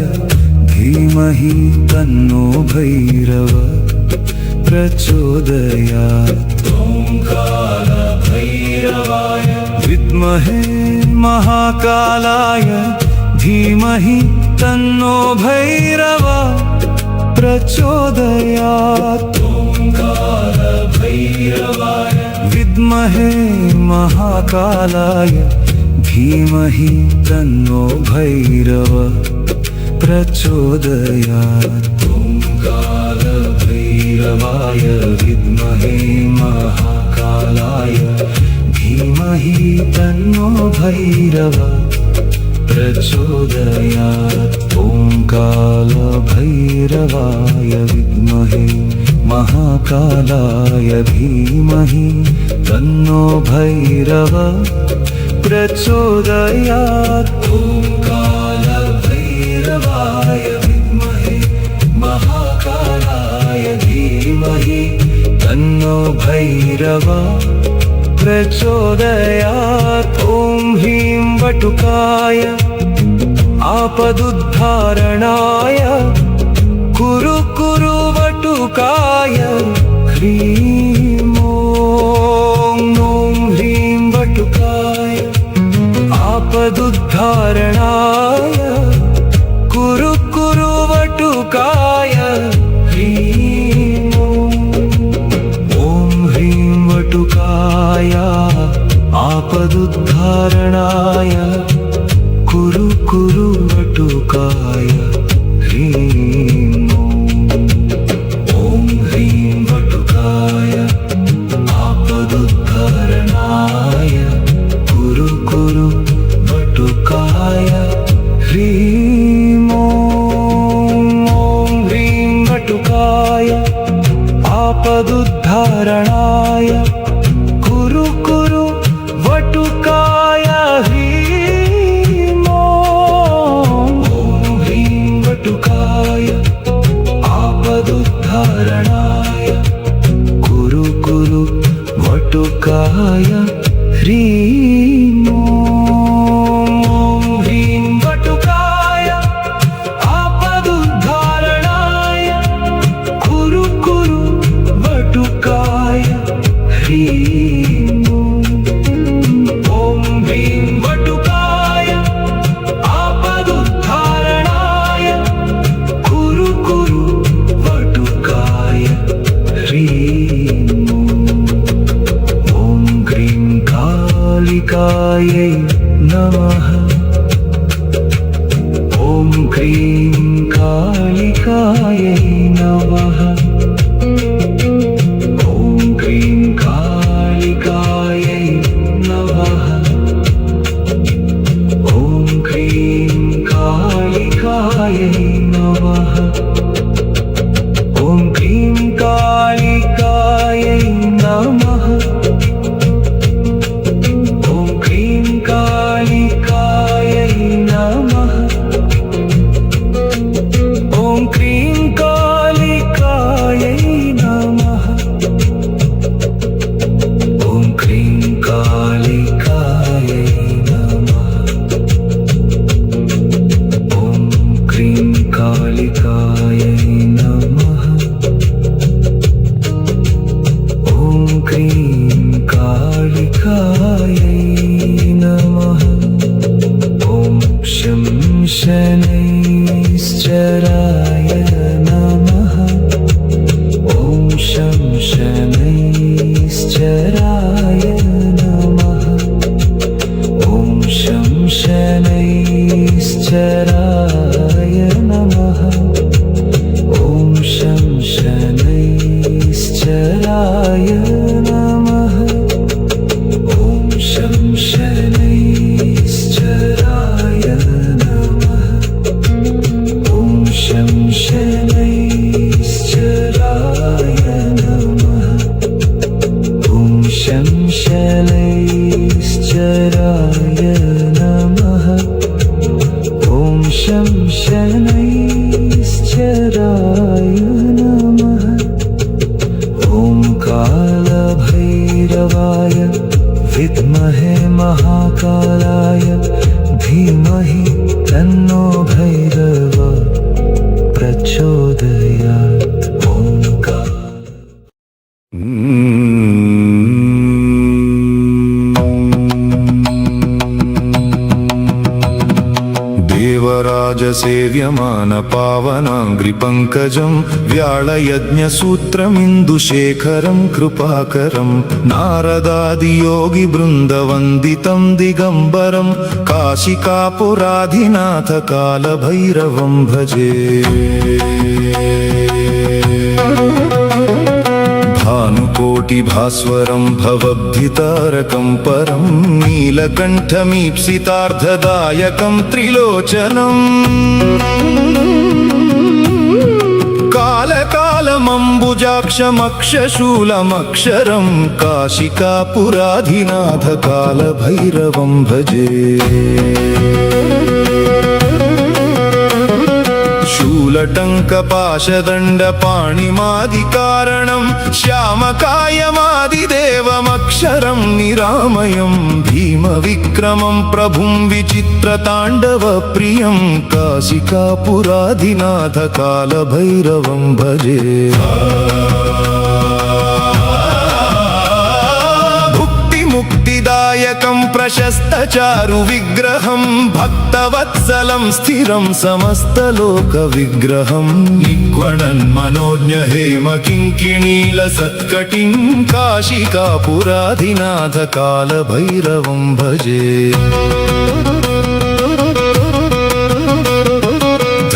धीमहि तन्नो भैरव प्रचोदयात्। ॐ कालभैरवाय विद्महे महाकालाय धीमहि तन्नो भैरव प्रचोदयात्। ॐ कालभैरवाय विद्महे महाकालाय धीमहि तन्नो भैरव प्रचोदयात्। ॐ कालभैरवाय विद्महे महाकालाय धीमहि तन्नो भैरव प्रचोदयात्। ॐ कालभैरवाय विद्महे महाकालाय धीमहि तन्नो भैरव प्रचोदयात्। ॐ कालभैरवाय विद्महे महाकालाय धीमहि तन्नो भैरव प्रचोदयात्। ॐ ह्रीं वटुकाय आपदुद्धारणाय कुरु कुरु वटुकाय ह्रीं ॐ ह्रीं वटुकाय आपदुद्धारणाय कुरु कुरु वटुकाय ह्रीं ॐ ह्रीं वटुकाय आपदुद्धारणाय कुरु कुरु वटुकाय ह्रीं ॐ ह्रीं वटुकाय आपदुद्धारणाय कुरु कुरु वटुकाय ह्रीं ॐ।
आपदुद्धारणाय कुरु कुरु वटुकाय ह्रीं ॐ ह्रीं वटुकाय आपदुद्धारणाय कुरु कुरु वटुकाय ह्रीं ॐ ह्रीं वटुकाय आपदुद्धारणाय कुरु कुरु वटुकाय ह्रीं ॐ ह्रीं वटुकाय आपदुद्धारणाय कुरु कुरु वटुकाय ह्रीं ॐ क्रीं कालिकायै नमः ॐ क्रीं कालिकायै नमः ॐ क्रीं कालिकायै नमः ॐ क्रीं कालिकायै नमः ॐ क्रीं कालिकायै नमः ॐ क्रीं कालिकायै नमः ॐ क्रीं कालिकायै नमः ॐ क्रीं कालिकायै नमः ॐ क्रीं कालिकायै नमः ॐ क्रीं कालिकायै नमः ॐ शं शनैश्चराय नमः ॐ शं शनैश्चराय नमः ॐ शं शनैश्चराय नमः ॐ शं शनैश्चराय नमः ॐ शं शनैश्चराय नमः ॐ शं शनैश्चराय नमः ॐ शं शनैश्चराय नमः ॐ शं शनैश्चराय नमः ॐ कालभैरवाय विद्महे महाकालाय धीमहि तन्नो भैरव प्रचोदयात् ॐ
देवराजसेव्यमान पावनाङ्घ्रिपङ्कजं व्याळयज्ञसूत्रमिन्दुशेखरं कृपाकरं नारदादियोगिवृन्दवन्दितं दिगम्बरं काशिकापुराधिनाथ कालभैरवं भजे भानुकोटिभास्वरं भवद्धितारकं परं नीलकण्ठमीप्सितार्धदायकं त्रिलोचनम् कालकालमम्बुजाक्षमक्षशूलमक्षरं काशिकापुराधिनाथ कालभैरवं भजे शूलटङ्कपाशदण्डपाणिमादिकारणं श्यामकायमादिदेवमक्षरं निरामयं भीमविक्रमं प्रभुं विचित्रताण्डवप्रियं काशिकापुराधिनाथ कालभैरवं भजे मुक्तिदायकं प्रशस्तचारु विग्रहं भक्तवत्सलं स्थिरं समस्तलोकविग्रहं निक्वणन्मनोज्ञ हेम किङ्किणीलसत्कटिं काशिकापुराधिनाथ कालभैरवं भजे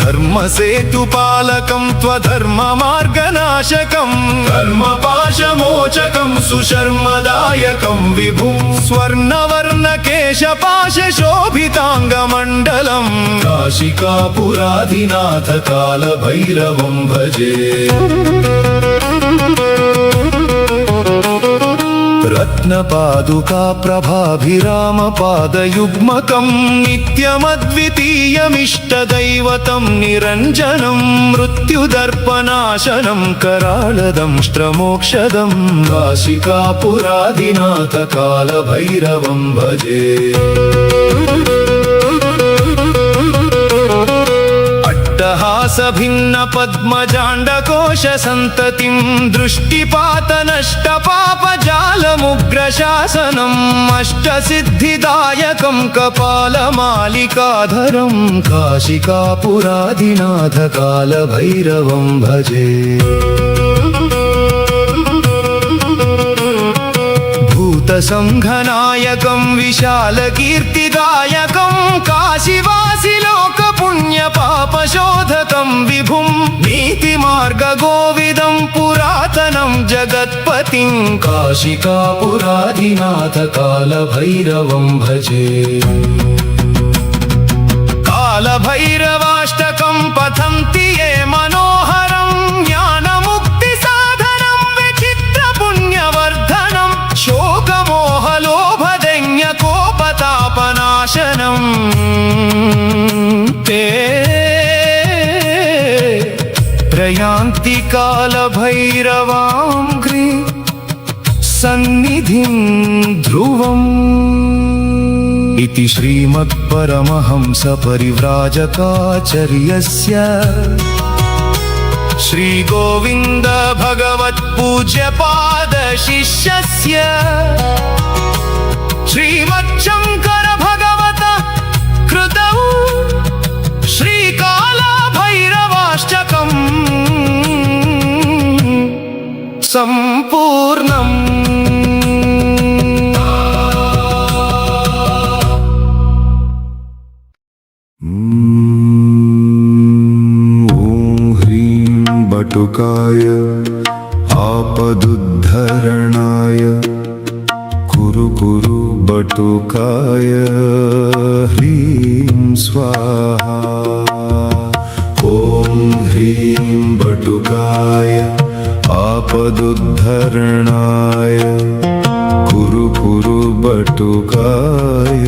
धर्मसेतुपालकं त्वधर्ममार्गनाशकं कर्मपाशमोचकं सुशर्मदायकं विभुं स्वर्णवर्णकेशपाशशोभिताङ्गमण्डलं काशिकापुराधिनाथ कालभैरवं भजे
रत्नपादुका प्रभाभिरामपादयुग्मकं नित्यमद्वितीयमिष्टदैवतं निरञ्जनं मृत्युदर्पनाशनं कराळदंष्ट्रमोक्षदं काशिकापुरादिनाथकालभैरवं भजे। अट्टहासभिन्न पद्मजाण्डकोश सन्ततिं दृष्टिपातनष्टपापजालमुग्रशासनम् अष्टसिद्धिदायकं कपालमालिकाधरं काशिकापुरादिनाथकालभैरवं भजे। भूतसंघनायकं विशालकीर्तिदायकं काशीवासिलोकपुण्यपापशोधकं विभुं नीतिमार्गगोविदं पुरातनं जगत्पतिं काशिकापुरादिनाथकालभैरवं भजे। कालभैरवाष्टकं पठन्ति ये मनोहरं ज्ञानमुक्तिसाधनं विचित्रपुण्यवर्धनं शोकमोहलोभदैन्यकोपतापनाशनं ते प्रयान्ति कालभैरवाङ्घ्रि सन्निधिं ध्रुवम् इति श्रीमत्परमहंसपरिव्राजकाचार्यस्य श्रीगोविन्द भगवत्पूज्यपादशिष्यस्य श्रीमच्छङ्कर भगवत कृतौ श्रीकालभैरवाष्टकम् सम्पूर्णम्। बटुकाय आपदुद्धरणाय कुरु कुरु बटुकाय ह्रीं स्वाहा। ॐ ह्रीं बटुकाय आपदुद्धरणाय कुरु कुरु बटुकाय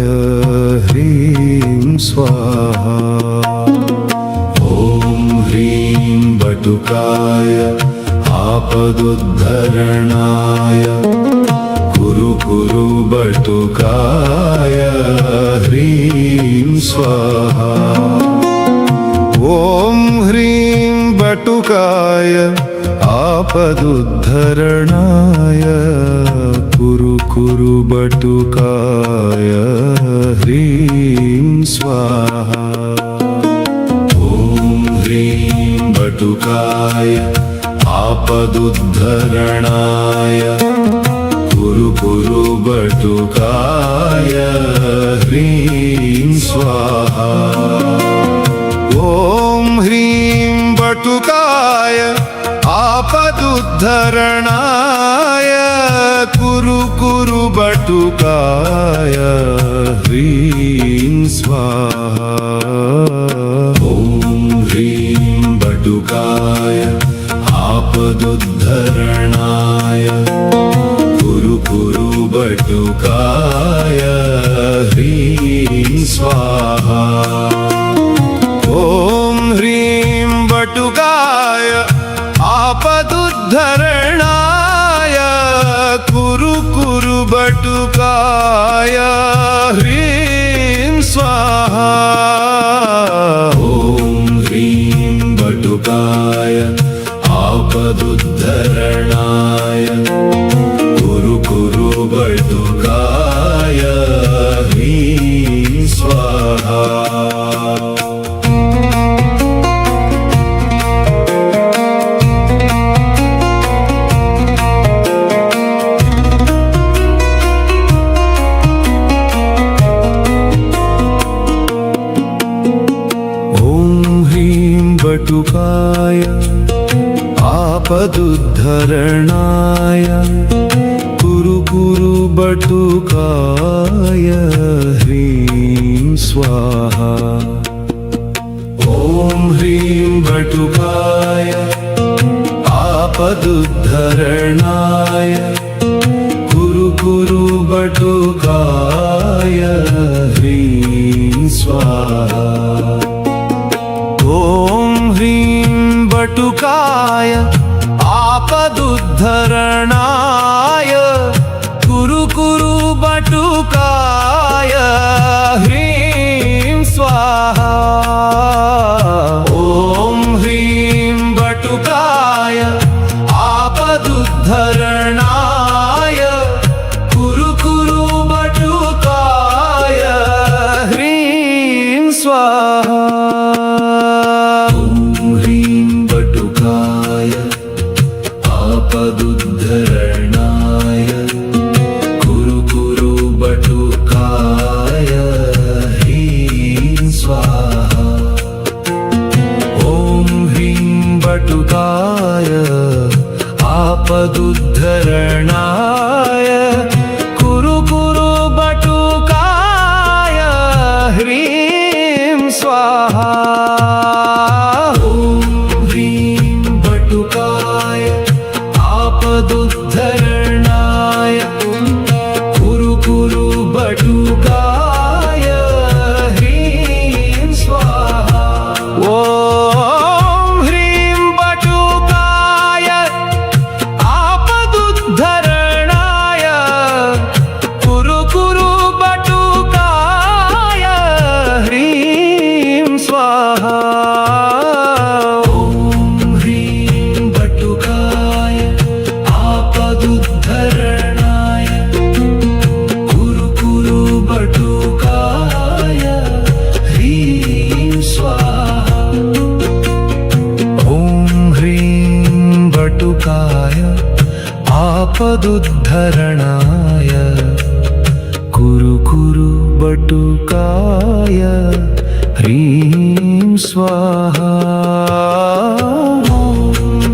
ह्रीं स्वाहा। बटुकाय आपदुद्धरणाय कुरु कुरु बटुकाय ह्रीं स्वाहा। ॐ ह्रीं बटुकाय आपदुद्धरणाय कुरु कुरु बटुकाय ह्रीं स्वाहा। बटुकाय आपदुद्धरणाय कुरु कुरु बटुकाय ह्रीं स्वाहा। ॐ ह्रीं बटुकाय आपदुद्धरणाय कुरु कुरु बटुकाय ह्रीं स्वाहा। बटुकाय आपदुद्धरणाय कुरु कुरु बटुकाय ह्रीं स्वाहा। ॐ ह्रीं बटुकाय आपदुद्धरणाय कुरु कुरु बटुकाय ह्रीं स्वाहा। बटुकाय आपदुद्धरणाय कुरु कुरु बटुकाय ह्रीं स्वाहा। बटुकाय आपदुद्धरणाय कुरु कुरु बटुकाय ह्रीं स्वाहा। ॐ ह्रीं बटुकाय आपदुद्धरणाय कुरु कुरु बटुकाय ह्रीं स्वाहा ॐ ह्रीं बटुकाय आपदुद्धरणाय कुरु कुरु बटुकाय ह्रीं स्वाहा ॐ ह्रीं बटुकाय आपदुद्धरणाय कुरु कुरु बटुकाय ह्रीं स्वाहा ॐ ह्रीं बटुकाय आपदुद्धरणाय कुरु कुरु बटुकाय ह्रीं स्वाहा ॐ ह्रीं बटुकाय आपदुद्धरणाय कुरु कुरु बटुकाय ह्रीं स्वाहा ॐ ह्रीं बटुकाय आपदुद्धरणाय कुरु कुरु बटुकाय ह्रीं स्वाहा ॐ ह्रीं बटुकाय आपदुद्धरणाय कुरु कुरु बटुकाय ह्रीं स्वाहा ॐ ह्रीं बटुकाय आपदुद्धरणाय कुरु कुरु बटुकाय ह्रीं स्वाहा ॐ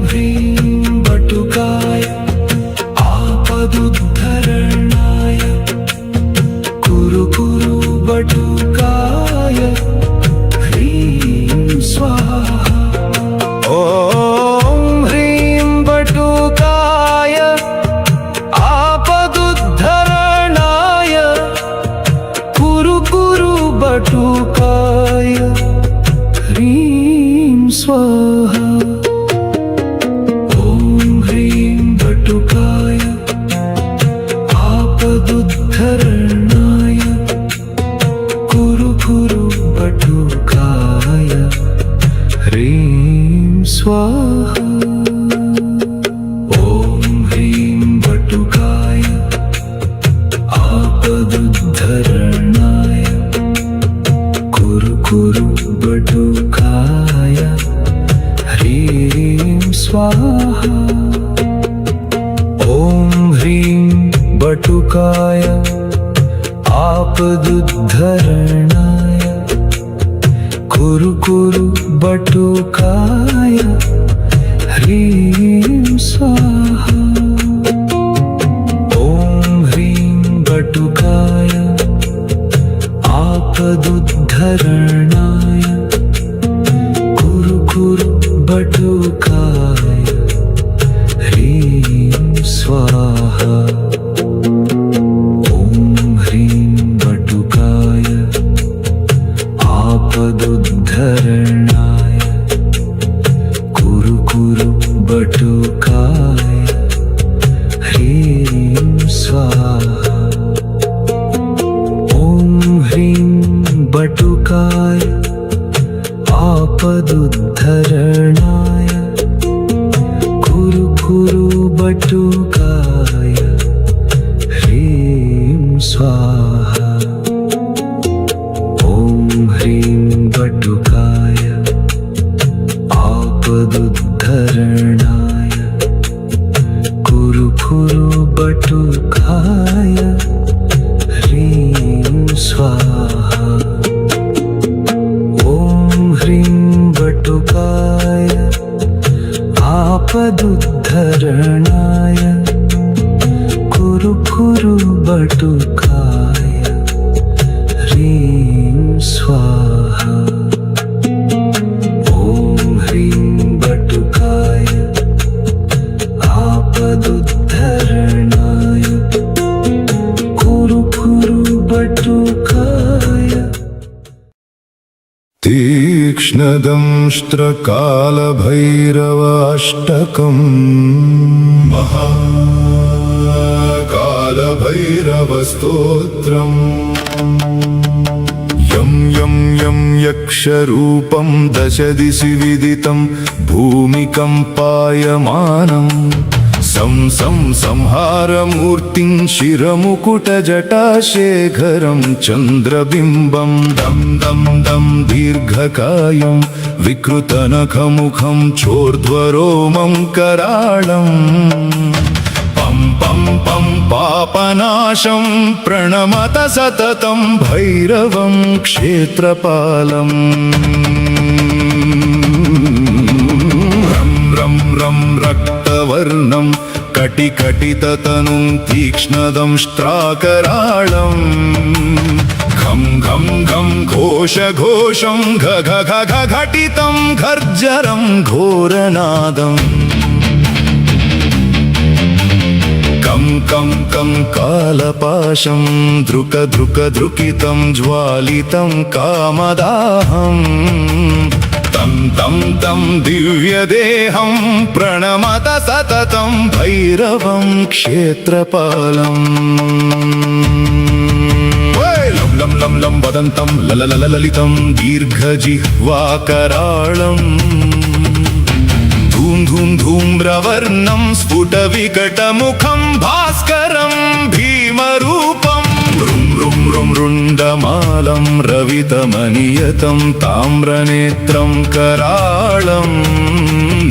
ह्रीं बटुकाय आपदुद्धरणाय कुरु कुरु बटुकाय ह्रीं स्वाहा ॐ ह्रीं बटुकाय आपदुद्धरणाय कुरु कुरु बटुकाय ह्रीं स्वाहा ॐ ह्रीं बटुकाय आपदुद्धरणाय कुरु कुरु बटुकाय ह्रीं स्वाहा ॐ ह्रीं बटुकाय आपदुद्धरणाय कुरु कुरु बटुकाय ह्रीं स्वाहा ॐ ह्रीं बटुकाय आपदुद्धरणाय कुरु कुरु बटुकाय ह्रीं स्वाहा ॐ ह्रीं बटुकाय आपदुद्धरणाय कुरु कुरु बटुकाय ह्रीं स्वाहा ॐ ह्रीं बटुकाय आपदुद्धरणाय कुरु कुरु बटुकाय ह्रीं स्वाहा ॐ ह्रीं बटुकाय आपदुद्धरणाय कुरु कुरु बटुकाय ह्रीं स्वाहा ॐ ह्रीं बटुकाय आपदुद्धरणाय कुरु कुरु बटुकाय ह्रीं स्वाहा ॐ ह्रीं बटुकाय आपदुद्धरणाय कुरु कुरु बटुकाय ह्रीं स्वाहा ॐ ह्रीं बटुकाय आपदुद्धरणाय कुरु कुरु बटुकाय ह्रीं स्वाहा ॐ ह्रीं बटुकाय आपदुद्धरणाय
तीक्ष्णदंष्ट्रकालभैरवाष्टकम् महाकालभैरवस्तोत्रम् यं यं यं यक्षरूपं दशदिशि विदितं भूमिकम्पायमानम् संहारमूर्तिं शिरमुकुटजटाशेखरं चन्द्रबिम्बं दं दं दं दीर्घकायं विकृतनखमुखं चोर्ध्वरोमं कराळम् पं पं पं पापनाशं प्रणमत सततं भैरवं क्षेत्रपालम् रं रं रक्तवर्णं कटिकटिततनुं तीक्ष्णदंष्ट्राकराळम् घं घं घं घोषघोषं घ घ घ घ घटितं गर्जरं घोरनादम् कं कं कं कालपाशं धृक धृक धृकितं ज्वालितं कामदाहम् तं तं तं दिव्यदेहं प्रणमत सततं भैरवं क्षेत्रपालम् लं लं लं लं वदन्तं ललितं दीर्घजिह्वाकराळम् धूम धूम धूम्रवर्णं स्फुटविकटमुखं भास्करं भीमरूपं रुं रुं रुं रुण्डमालं रवितमनियतं ताम्रनेत्रं कराळं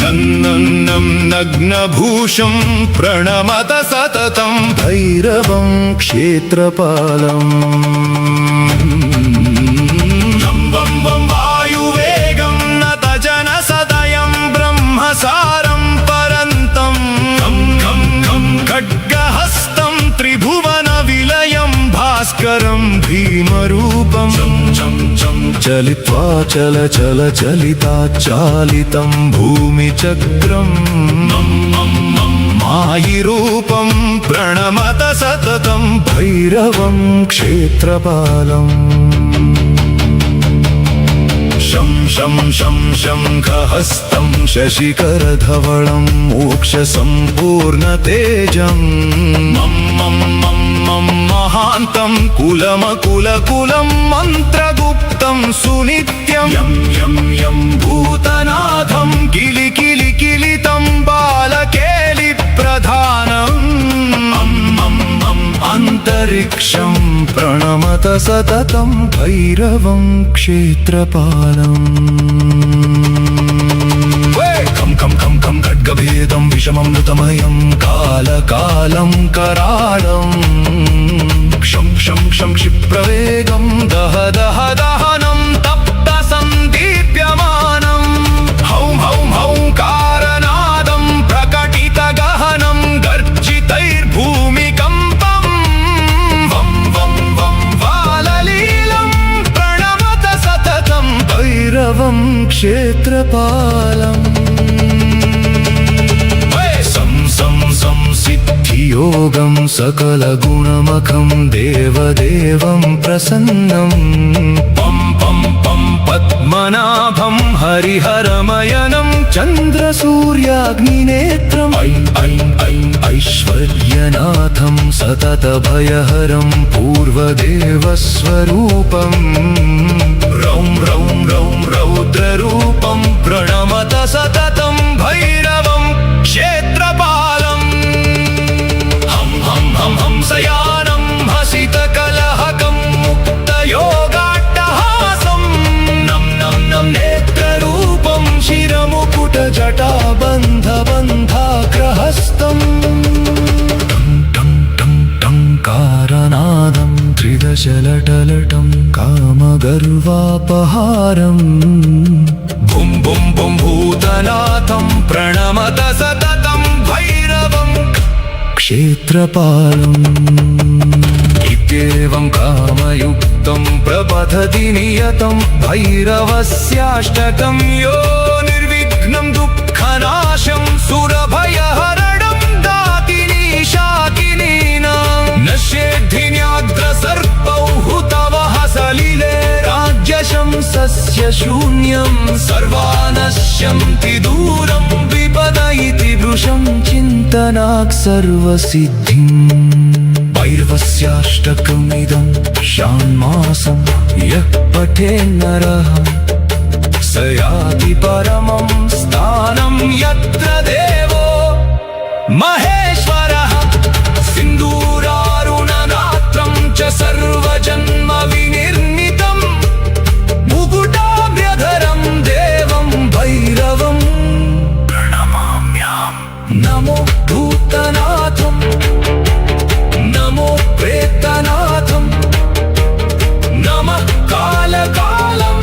नन्नन्नं नग्नभूषं प्रणमत सततं भैरवं क्षेत्रपालम् वं वं वायुवेगं नतजनसदयं ब्रह्मसारं परन्तं खं खं खं खड्गहस्तं त्रिभुवनविलयं भास्करं भीमरूपं चलित्वा चल चल चलिताचालितं भूमिचक्रं मायिरूपं प्रणमत सततं भैरवं क्षेत्रपालम् शं शं शं शङ्खहस्तं शशिकरधवलं मोक्षसम्पूर्णतेजं मं मं मं मं महान्तं कुलमकुलकुलं मन्त्रगुप्तं सुनित्यं यं यं यं भूतनाथं किलि किलि किलितं बालकेलिप्रधानम् अन्तरिक्षं प्रणमत सततं भैरवं क्षेत्रपालम् खं खं खं खं खड्गभेदं विषममृतमयं कालकालं कराळं क्षं क्षं क्षं क्षिप्रवेगं दह दह दहनं तप्तसन्दीप्यमानं हौं हौं हौंकारनादं प्रकटितगहनं गर्जितैर्भूमिकं भैरवं क्षेत्रपालम् सं सिद्धियोगं सकलगुणमखं देवदेवं प्रसन्नं पं पं पं पद्मनाभं हरिहरमयनं चन्द्रसूर्याग्निनेत्रम् ऐं ऐं ऐं ऐश्वर्यनाथं सततभयहरं पूर्वदेवस्वरूपम् रौं रौं रौं रौद्ररूपं प्रणमत सततं भैरवं क्षेत्रपालम् हं हं हं हंसयानं हसितकलहकं मुक्तयोगाट्टहासं नं नं नं नेत्ररूपं शिरमुकुटजटाबन्धबन्धाग्रहस्तम् टं टं टं कारनादं त्रिदशलटलटं कामगर्वापहारम् बुं बुं बुं भूतनाथं प्रणमत सततं भैरवं क्षेत्रपालम् इत्येवं कामयुक्तं प्रपठति नियतं भैरवस्याष्टकं यो निर्विघ्नं दुःखनाशं सुरभयहरणं दातिनीशाकिनीनां नश्येद्धिन्याग्रसर्पौ हुतवः सलिले राज्यशंस
तस्य शून्यं सर्वानश्यन्ति दूरं विपद इति वृषं चिन्तनात् सर्वसिद्धिम् भैरवस्याष्टकमिदं षाण्मासं यः पठेन्नरः स याति परमं स्थानं यत्र देवो महेश्वरः सिन्दूरारुणनात्रं च सर्वजन्म विनिर्मितं मुकुटाभ्यधरं देवं भैरवं प्रणमाम्यहम्। नमो भूतनाथं नमो प्रेतनाथं नमः कालकालं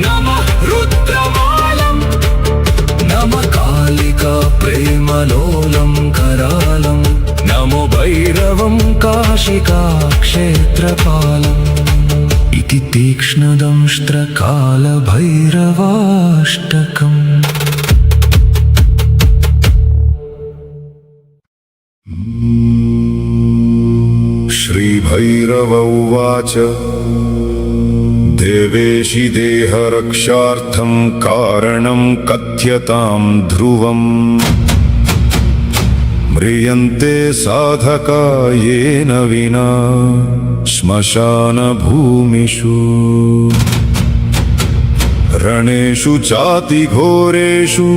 नमः रुद्रमालं नमः कालिका प्रेमलोलं करालं नमो भैरवं काशिका क्षेत्रपालम् इति तीक्ष्णदंष्ट्रकालभैरवाष्टकम्।
श्रीभैरव उवाच देवेशि देहरक्षार्थं कारणं कथ्यतां ध्रुवम् म्रियन्ते साधका येन विना श्मशानभूमिषु रणेषु चातिघोरेषु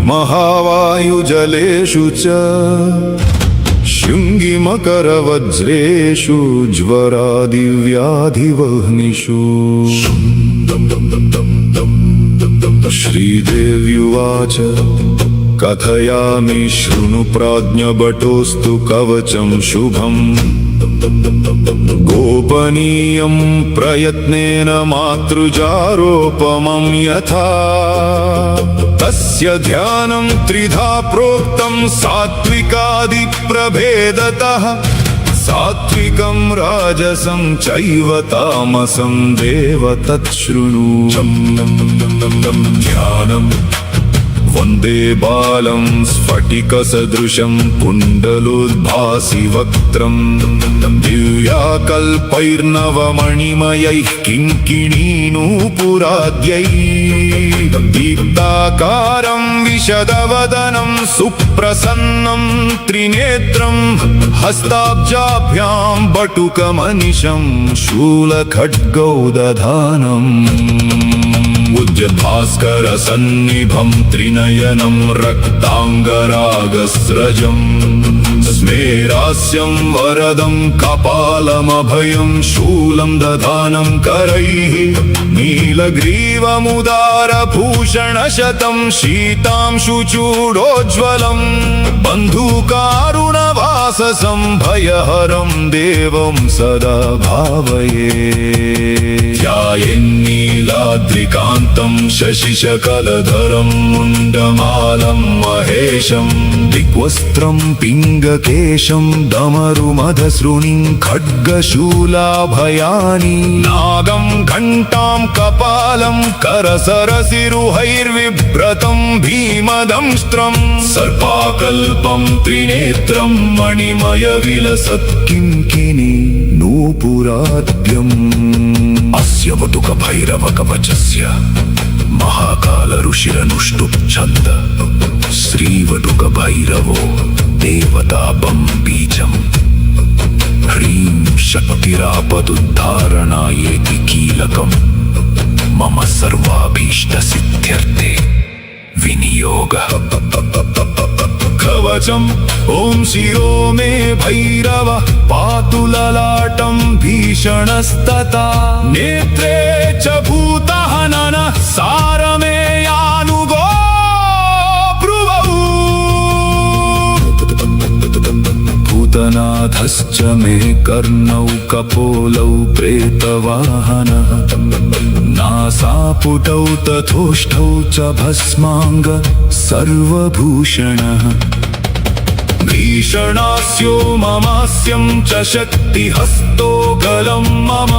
महावायुजलेषु च शृङ्गिमकरवज्रेषु ज्वरादिव्याधिवह्निषु। श्रीदेव्युवाच कथयामि शृणु प्राज्ञभटोऽस्तु कवचं शुभम् गोपनीयं प्रयत्नेन मातृजारोपमं यथा तस्य ध्यानं त्रिधा प्रोक्तं सात्विकादिप्रभेदतः सात्विकं राजसं चैव तामसं देव तच्छृणु। ध्यानम् वन्दे बालं स्फटिकसदृशं कुण्डलोद्भासि वक्त्रं दिव्याकल्पैर्नवमणिमयैः किङ्किणीनूपुराद्यैः दीप्ताकारं विशदवदनं सुप्रसन्नं त्रिनेत्रं हस्ताब्जाभ्यां बटुकमनिशं शूलखड्गौ दधानम् उज्जद्भास्कर सन्निभं त्रिनयनं रक्ताङ्गरागस्रजं स्मेरास्यं वरदं कपालमभयं शूलं दधानं करैः नीलग्रीवमुदारभूषणशतं शीतांशुचूडोज्ज्वलं बन्धुकारुणवाससं भयहरं देवं सदा भावये। ध्यायेन्नीलाद्रिकान्तं शशिशकलधरं मुण्डमालं महेशं दिग्वस्त्रं पिङ्गकेशं डमरुमधसृणिं खड्गशूलाभयानि नागं घण्टां कपालं करसरसिरुहैर्विभ्रतं भीमदंष्ट्रं सर्पाकल्पं त्रिनेत्रं मणिमयविलसत्किङ्किणी नूपुराद्यम् अस्य वटुकभैरवकवचस्य महाकाल ऋषिरनुष्टुप् श्रीवटुकभैरवो देवतापं बीजम् ह्रीं शक्तिरापदुद्धारणायेति कीलकम् मम सर्वाभीष्टसिद्ध्यर्थे विनियोगः। कवचम् ॐ शिरो मे भैरव पातु ललाटं भीषणस्तथा नेत्रे च भूतहननः सारमेयानुगो ब्रुवौ भूतनाथश्च मे कर्णौ कपोलौ प्रेतवाहनः नासापुटौ तथोष्ठौ च भस्माङ्ग सर्वभूषणः भीषणास्यो ममास्यं च शक्तिहस्तो गलं मम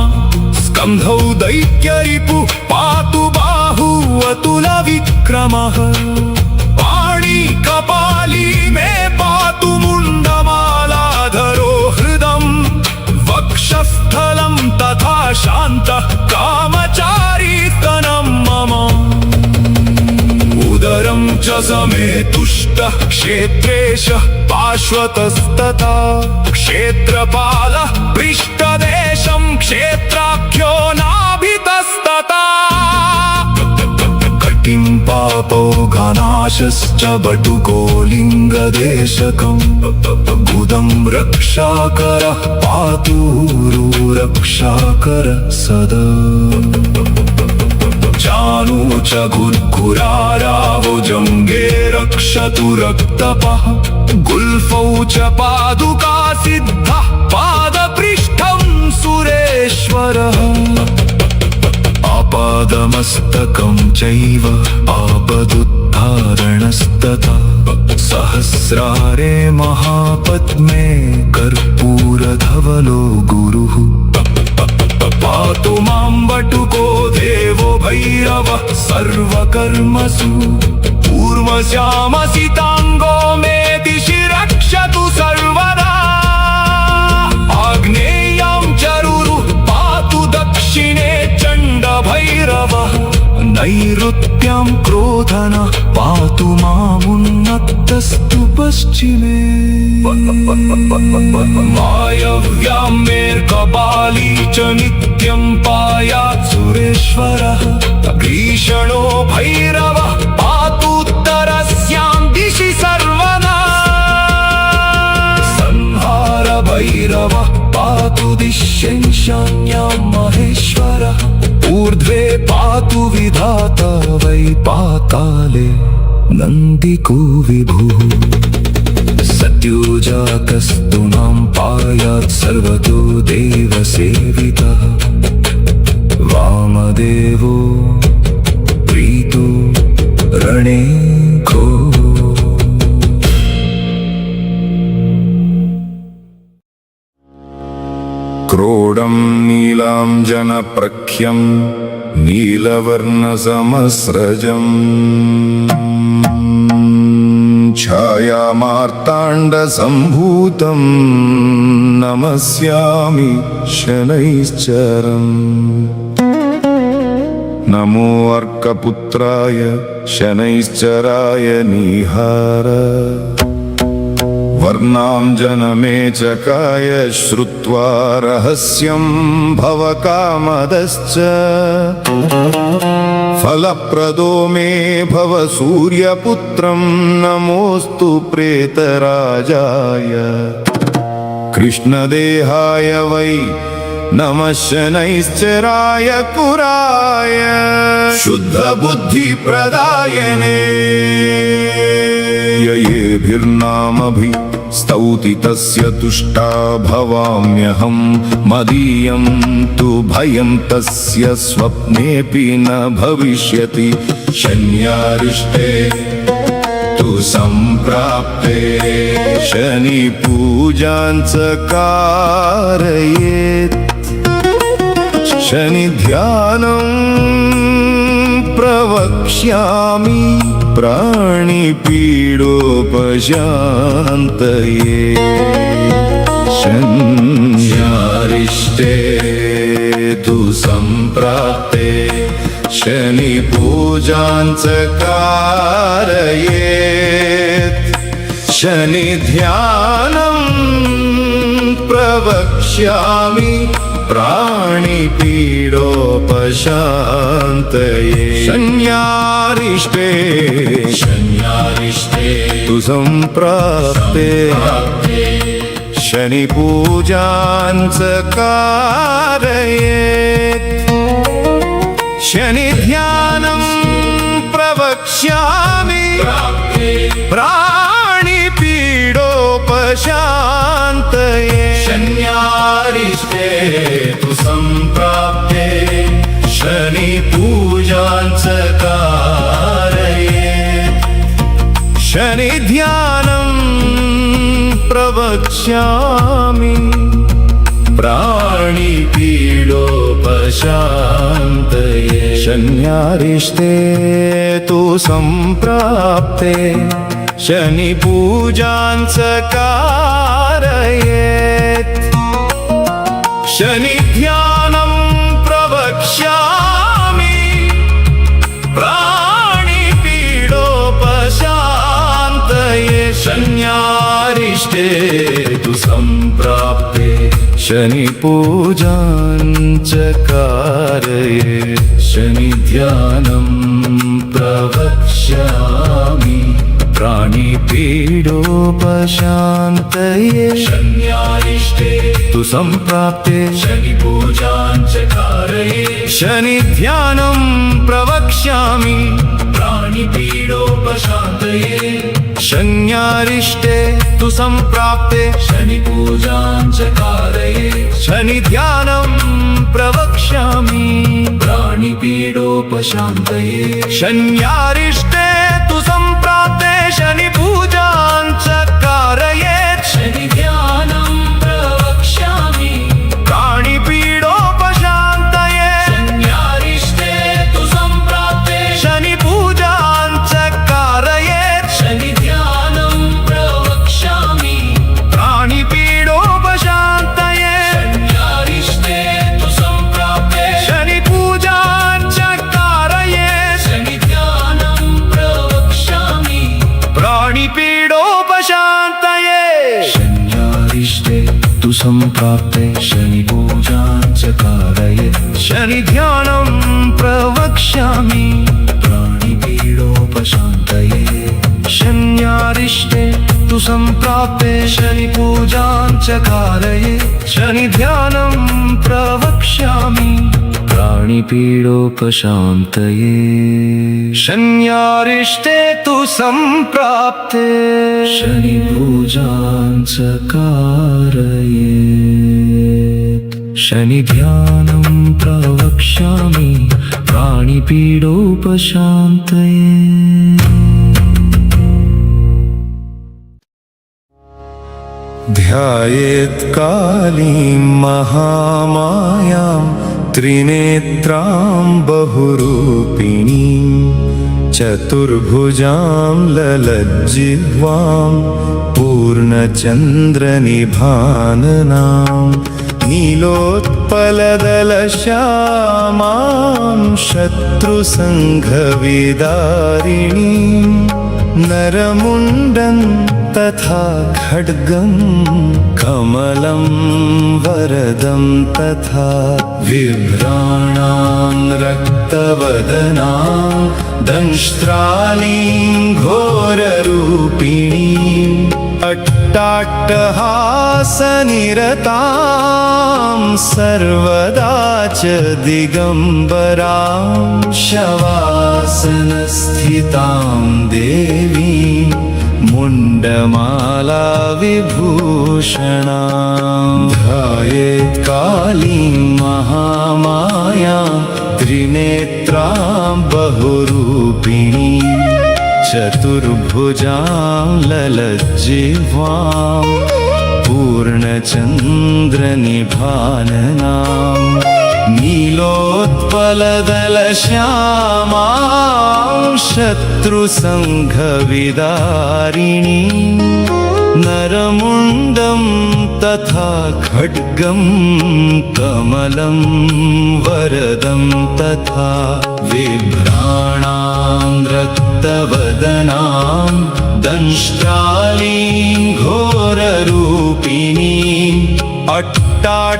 स्कन्धौ दैत्यरिपुः पातु बाहु अतुलविक्रमः पाणि कपाली मे पातु मुण्डमालाधरो हृदं वक्षस्थलं तथा शान्तः कामचारी
क्षेत्रेश पार्श्वतस्तथा क्षेत्रपालः पृष्ठदेशं क्षेत्राख्यो नाभितस्तथा कटिं पापौ घनाशश्च बटुकोलिङ्गदेशकं गुदं रक्षाकरः पातुरुरक्षाकर सदा जानू च गुर्गुरारावो जङ्गे रक्षतु रक्तपः गुल्फौ च पादुका सिद्धः पादपृष्ठं सुरेश्वरः आपादमस्तकं चैव आपदुद्धारणस्तथा सहस्रारे महापद्मे कर्पूरधवलो गुरुः पातु मां वटुको देवो भैरवः सर्वकर्मसु ऊर्वश्यामसिताङ्गो मे दिशि रक्षतु सर्वदा आग्नेयां चरुरुः पातु दक्षिणे चण्डभैरवः नैऋत्यां क्रोधनः पातु मामुन्नतस्तु पश्चिमे वायव्यां मेर्कपाली च नित्यं पायात् सुरेश्वरः भीषणो भैरवः पातुत्तरस्यां दिशि सर्वदा संहार भैरवः पातु दिश्यैशान्यां महेश्वरः ऊर्ध्वे पातु विधाता वै पाताले नन्दिको विभुः सत्योजातस्तु मां पायात् सर्वतो देवसेवितः वामदेवो प्रीतो रणे घो
क्रोडं नीलाञ्जनप्रख्यं नीलवर्णसमस्रजम् छायामार्ताण्डसम्भूतं नमस्यामि शनैश्चरम् नमो अर्कपुत्राय शनैश्चराय निहार वर्णाञ्जनमेचकाय श्रुत्वा रहस्यं भवकामदश्च फलप्रदो मे भव सूर्यपुत्रं नमोऽस्तु प्रेतराजाय कृष्णदेहाय वै नमः शनैश्चराय पुराय शुद्धबुद्धिप्रदायने येभिर्नामभि स्तौति तस्य तुष्टा भवाम्यहं मदीयं तु भयं तस्य स्वप्नेऽपि न भविष्यति शन्यारिष्टे तु सम्प्राप्ते शनिपूजां च कारयेत् शनिध्यानं प्रवक्ष्यामि प्राणिपीडोपशान्तये शन्यारिष्टे तु सम्प्राप्ते शनिपूजां च कारयेत् शनिध्यानं प्रवक्ष्यामि प्राणिपीडोपशान्तये शन्यारिष्टे तु सम्प्राप्ते शनिपूजां च कारयेत् शनिध्यानं प्रवक्ष्यामि प्राणिपीडोपशान्तये शन्यारिष्टे तु सम्प्राप्ते शनिपूजां च कारयेत् शनिध्यानं प्रवक्ष्यामि प्राणिपीडोपशान्तये शन्यारिष्टे तु सम्प्राप्ते शनिपूजां च कारयेत् शनिध्यानं प्रवक्ष्यामि प्राणिपीडोपशान्तये
शनिपूजाञ्च कारये शनिध्यानं प्रवक्ष्यामि प्राणिपीडोपशान्तये
शन्यारिष्टे
तु सम्प्राप्ते
शनिपूजाञ्च कारये
शनिध्यानं प्रवक्ष्यामि
प्राणिपीडोपशान्तये
शन्यारिष्टे तु सम्प्राप्ते
शनिपूजाञ्च कारये
शनिध्यानं प्रवक्ष्यामि
प्राणिपीडोपशान्तये
शन्यारिष्टे तु सम्प्राप्ते शनिपूजाञ्च कारयेत्
शनिध्यानं प्रवक्ष्यामि
प्राणिपीडोपशान्तये
शन्यारिष्टे तु सम्प्राप्ते
शनिपूजाञ्च कारयेत्
शनिध्यानं प्रवक्ष्यामि
प्राणिपीडोपशान्तये
शन्यारिष्टे तु सम्प्राप्ते
शनिपूजाञ्च कारयेत्
शनिध्यानं प्रवक्ष्यामि
प्राणिपीडोपशान्तये
शन्यारिष्टे तु सम्प्राप्ते शनिपूजाञ्च कारयेत्
शनिध्यानं प्रवक्ष्यामि
प्राणिपीडोपशान्तये
शन्यारिष्टे तु सम्प्राप्ते शनिपूजाञ्च कारयेत् शनिध्यानं प्रवक्ष्यामि
प्राणिपीडोपशान्तये
शन्यारिष्टे तु सम्प्राप्ते
शनिपूजाञ्च कारयेत्
शनिध्यानं प्रवक्ष्यामि
प्राणिपीडोपशान्तये
ध्यायेत् कालीं महामायां त्रिनेत्रां बहुरूपिणीं चतुर्भुजां ललज्जिह्वां पूर्णचन्द्रनिभाननां नीलोत्पलदलश्यामां शत्रुसङ्घविदारिणीं नरमुण्डं तथा खड्गं कमलं वरदं तथा बिभ्राणां रक्तवदनां दंष्ट्रालीं घोररूपिणीं अट्टाट्टहासनिरतां सर्वदा च दिगम्बरां शवासनस्थितां देवीं मुण्डमाला विभूषणां ध्यायेत् कालीं महामायां त्रिनेत्रां बहुरूपिणीं चतुर्भुजां ललज्जिह्वां पूर्णचन्द्रनिभाननां नीलोत्पलदलश्यामां शत्रुसङ्घविदारिणीं नरमुण्डं तथा खड्गं कमलं वरदं तथा बिभ्राणां रक्तवदनां दंष्ट्रालीं घोररूपिणीं अट्टाट्टहासनिरतां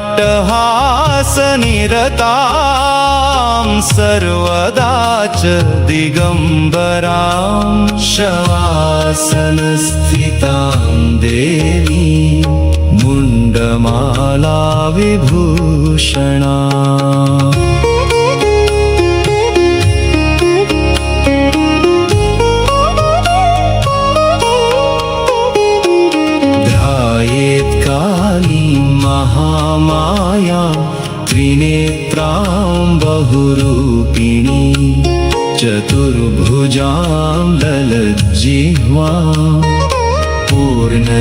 सर्वदा च दिगम्बरां शवासनस्थितां देवीं मुण्डमाला विभूषणा महामाया त्रिनेत्रां बहुरूपिणी चतुर्भुजां ललज्जिह्वां पूर्णचन्द्रनिभाननां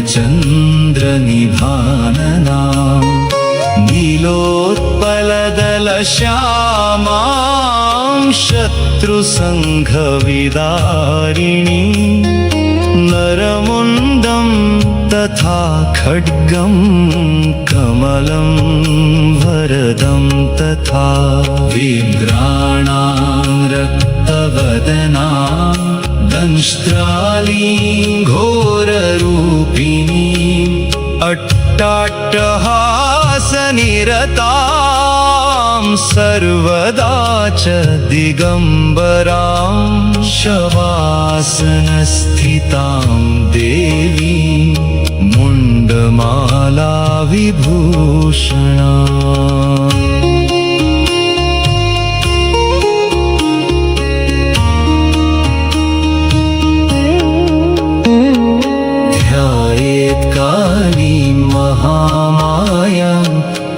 नीलोत्पलदलश्यामां शत्रुसङ्घविदारिणी नरमुण्डं तथा खड्गं कमलं वरदं तथा विभ्राणां रक्तवदनां दंष्ट्रालीं घोररूपिणीं अट्टाट्टहास निरतां सर्वदा च दिगम्बरां शवासनस्थितां देवीं मुण्डमाला विभूषणा कालीं महामायां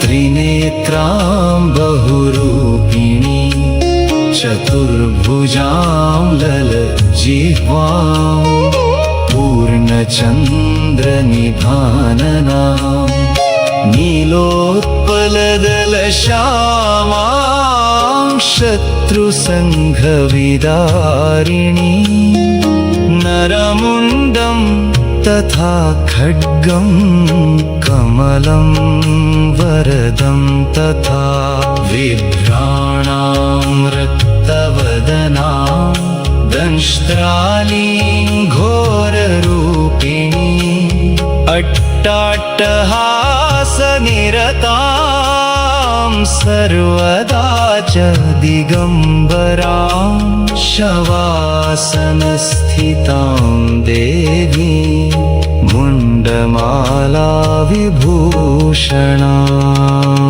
त्रिनेत्रां बहुरूपिणी चतुर्भुजां ललज्जिह्वां पूर्णचन्द्रनिभाननां नीलोत्पलदलश्यामां शत्रुसङ्घविदारिणी नरमुण्डं तथा खड्गं कमलं वरदं तथा बिभ्राणां रक्तवदनां दंष्ट्रालीं घोररूपिणी अट्टाट्टहासनिरतां सर्वदा च दिगम्बरां शवासनस्थितां देवीं मुण्डमाला विभूषणा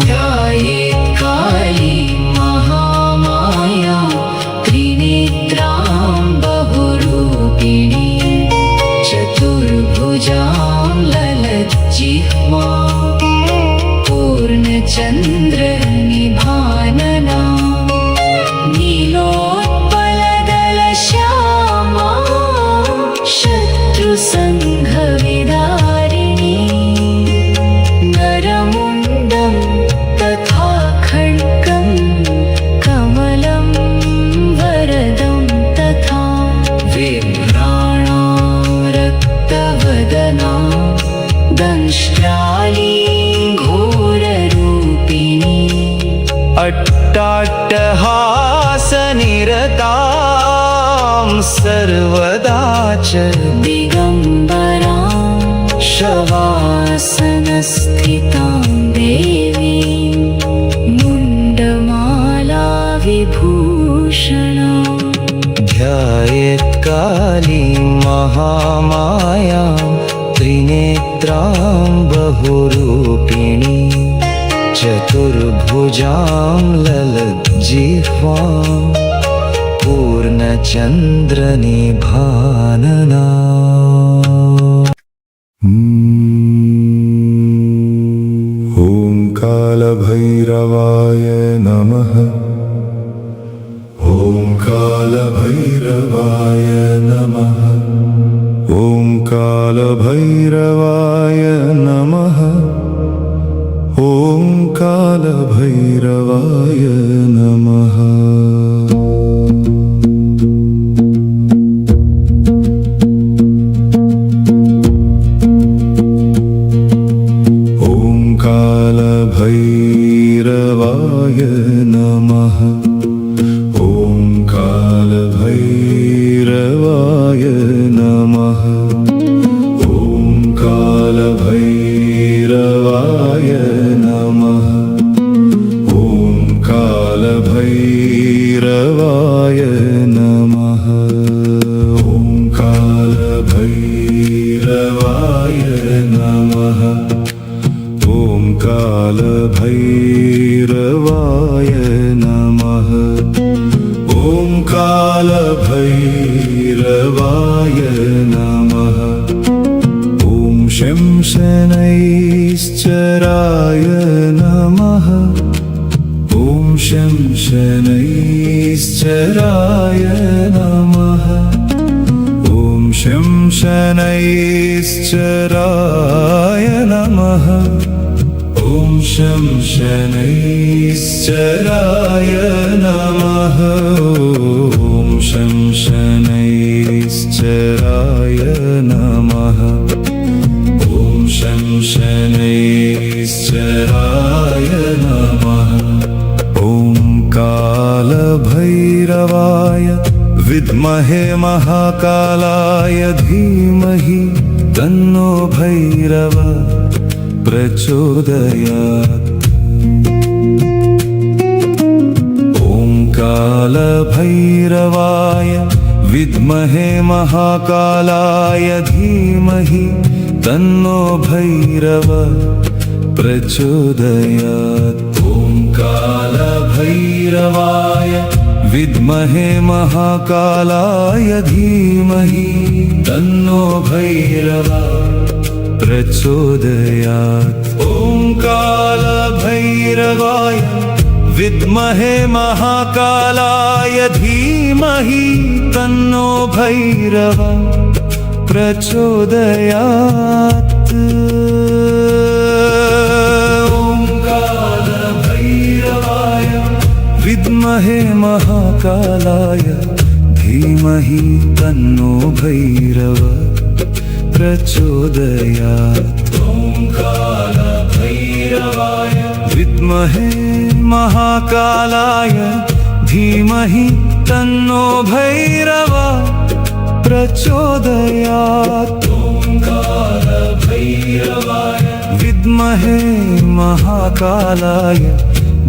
ध्यायेत् कालीं महामायां त्रिनेत्रां बहुरूपिणी चतुर्भुजां ललज्जिह्वां पूर्णचन्द्रनिभाननां नीलोत्पलदलश्यामां शत्रुसङ्घविदारिणी नरमुण्डं तथा खड्गं कमलं वरदं तथा बिभ्राणां रक्तवदनां दंष्ट्रालीं घोररूपिणी अट्टाट्टहासनिरतां सर्वदा च दिगम्बरां शवासनस्थितां देवीं मुण्डमाला विभूषणा ध्यायेत् कालीं महामायां त्रिनेत्रां बहुरूपिणी चतुर्भुजां ललज्जिह्वां पूर्णचन्द्रनिभानना
ॐ कालभैरवाय नमः ॐ कालभैरवाय नमः ॐ कालभैरवाय नमः ॐ कालभैरवाय नमः ॐ कालभैरवाय नमः ॐ कालभैरवाय नमः ॐ कालभैरवाय नमः ॐ कालभैरवाय नमः ॐ कालभैरवाय नमः ॐ कालभैरवाय नमः ॐ कालभैरवाय नमः ॐ शंशनैश्चराय नमः ॐ शंशनैश्चराय नमः ॐ शंशनैश्चराय नमः ॐ शंशनैश्चराय नमः ॐ शंशनैश्चराय नमः ॐ शंशनैश्चराय नमः ॐ कालभैरवाय विद्महे महाकालाय धीमहि तन्नो भैरव प्रचोदयात्
महाकालाय धीमहि तन्नो भैरव प्रचोदयात्। ॐ कालभैरवाय विद्महे महाकालाय धीमहि तन्नो भैरव प्रचोदयात्। ॐ कालभैरवाय विद्महे महाकालाय धीमहि तन्नो भैरव प्रचोदयात्। विद्महे महाकालाय धीमहि तन्नो भैरव प्रचोदयात्। ॐ कालभैरवाय विद्महे महाकालाय धीमहि तन्नो भैरव प्रचोदयात्। ॐ कालभैरवाय विद्महे महाकालाय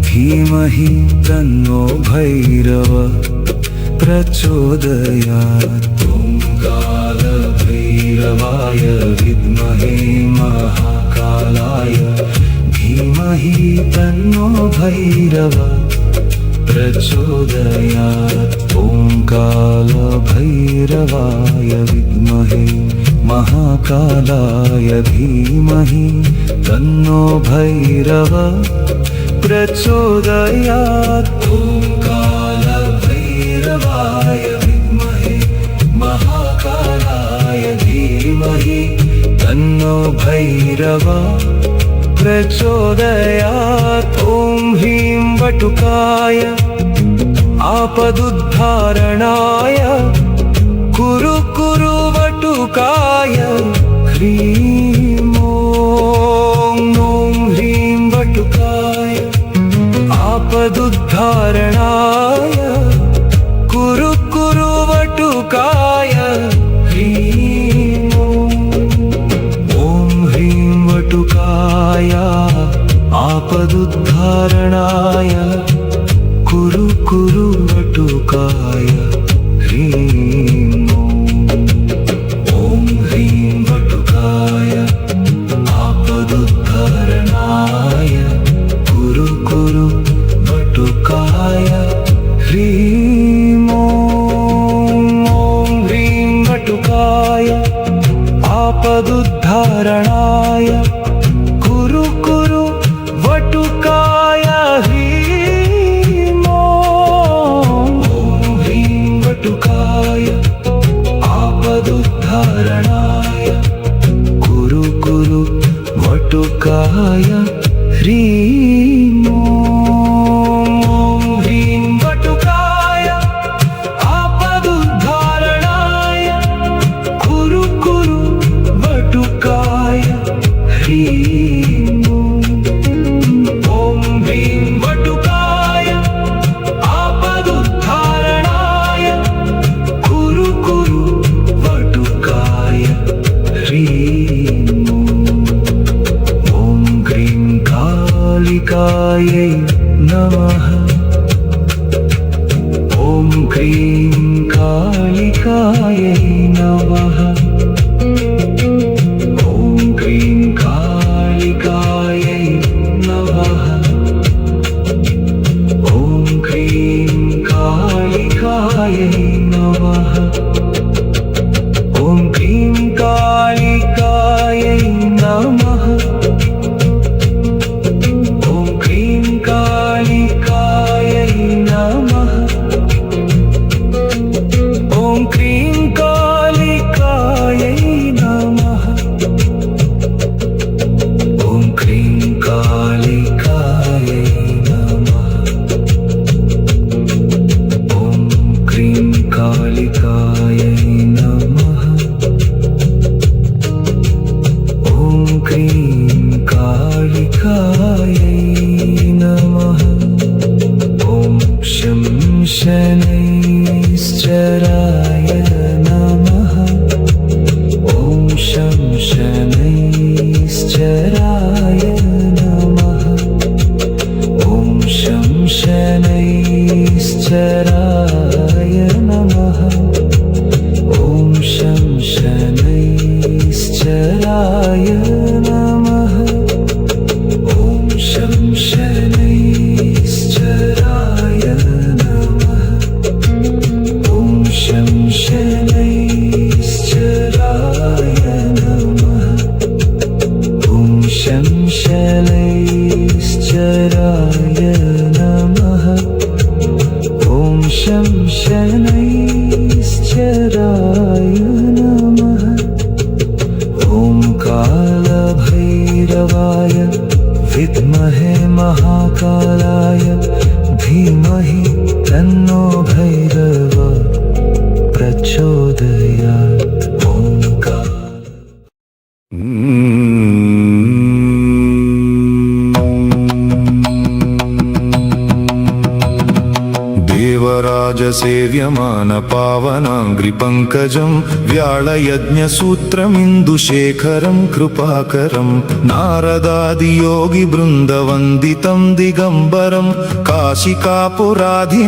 धीमहि तन्नो भैरव प्रचोदयात्। ॐ कालभैरवाय विद्महे महाकालाय धीमहि तन्नो भैरव प्रचोदयात्। ॐ कालभैरवाय विद्महे महाकालाय धीमहि तन्नो भैरव प्रचोदयात्। ॐ कालभैरवाय विद्महे महाकालाय धीमहि तन्नो भैरव प्रचोदयात्। ॐ ह्रीं वटुकाय आपदुद्धारणाय कुरु कुरु वटुकाय ह्रीं। ॐ ह्रीं वटुकाय आपदुद्धारणाय कुरु कुरु वटुकाय ह्रीं। ॐ ह्रीं वटुकाय आपदुद्धारणाय कुरु कुरु वटुकाय ह्रीं। ॐ ह्रीं वटुकाय आपदुद्धारणाय कुरु कुरु वटुकाय ह्रीं। ॐ ह्रीं वटुकाय आपदुद्धारणाय कुरु कुरु वटुकाय ह्रीं। ॐ ह्रीं वटुकाय आपदुद्धारणाय कुरु कुरु वटुकाय ह्रीं। ॐ ह्रीं वटुकाय आपदुद्धारणाय कुरु कुरु वटुकाय ह्रीं। ॐ ह्रीं वटुकाय आपदुद्धारणाय कुरु कुरु वटुकाय ह्रीं। ॐ क्रीं कालिकायै नमः। ॐ क्रीं कालिकायै नमः। ॐ क्रीं कालिकायै नमः। ॐ क्रीं कालिकायै नमः। ॐ क्रीं कालिकायै नमः। ॐ क्रीं कालिकायै नमः। ॐ क्रीं कालिकायै नमः। ॐ क्रीं कालिकायै नमः। ॐ क्रीं कालिकायै नमः। ॐ क्रीं कालिकायै नमः। ॐ शं शनैश्चराय नमः। ॐ शं शनैश्चराय नमः। ॐ शं शनैश्चराय नमः। ॐ निश्चराय नमः ॐ शं शनैश्चराय नमः ॐ कालभैरवाय विद्महे महाकालाय धीमहि तन्नो भैरव प्रचोदयात् ॐ
देवराजसेव्यमानपावनाङ्घ्रिपङ्कजं व्याळयज्ञसूत्रमिन्दुशेखरं कृपाकरं नारदादियोगिवृन्दवन्दितं दिगम्बरं काशिकापुराधिना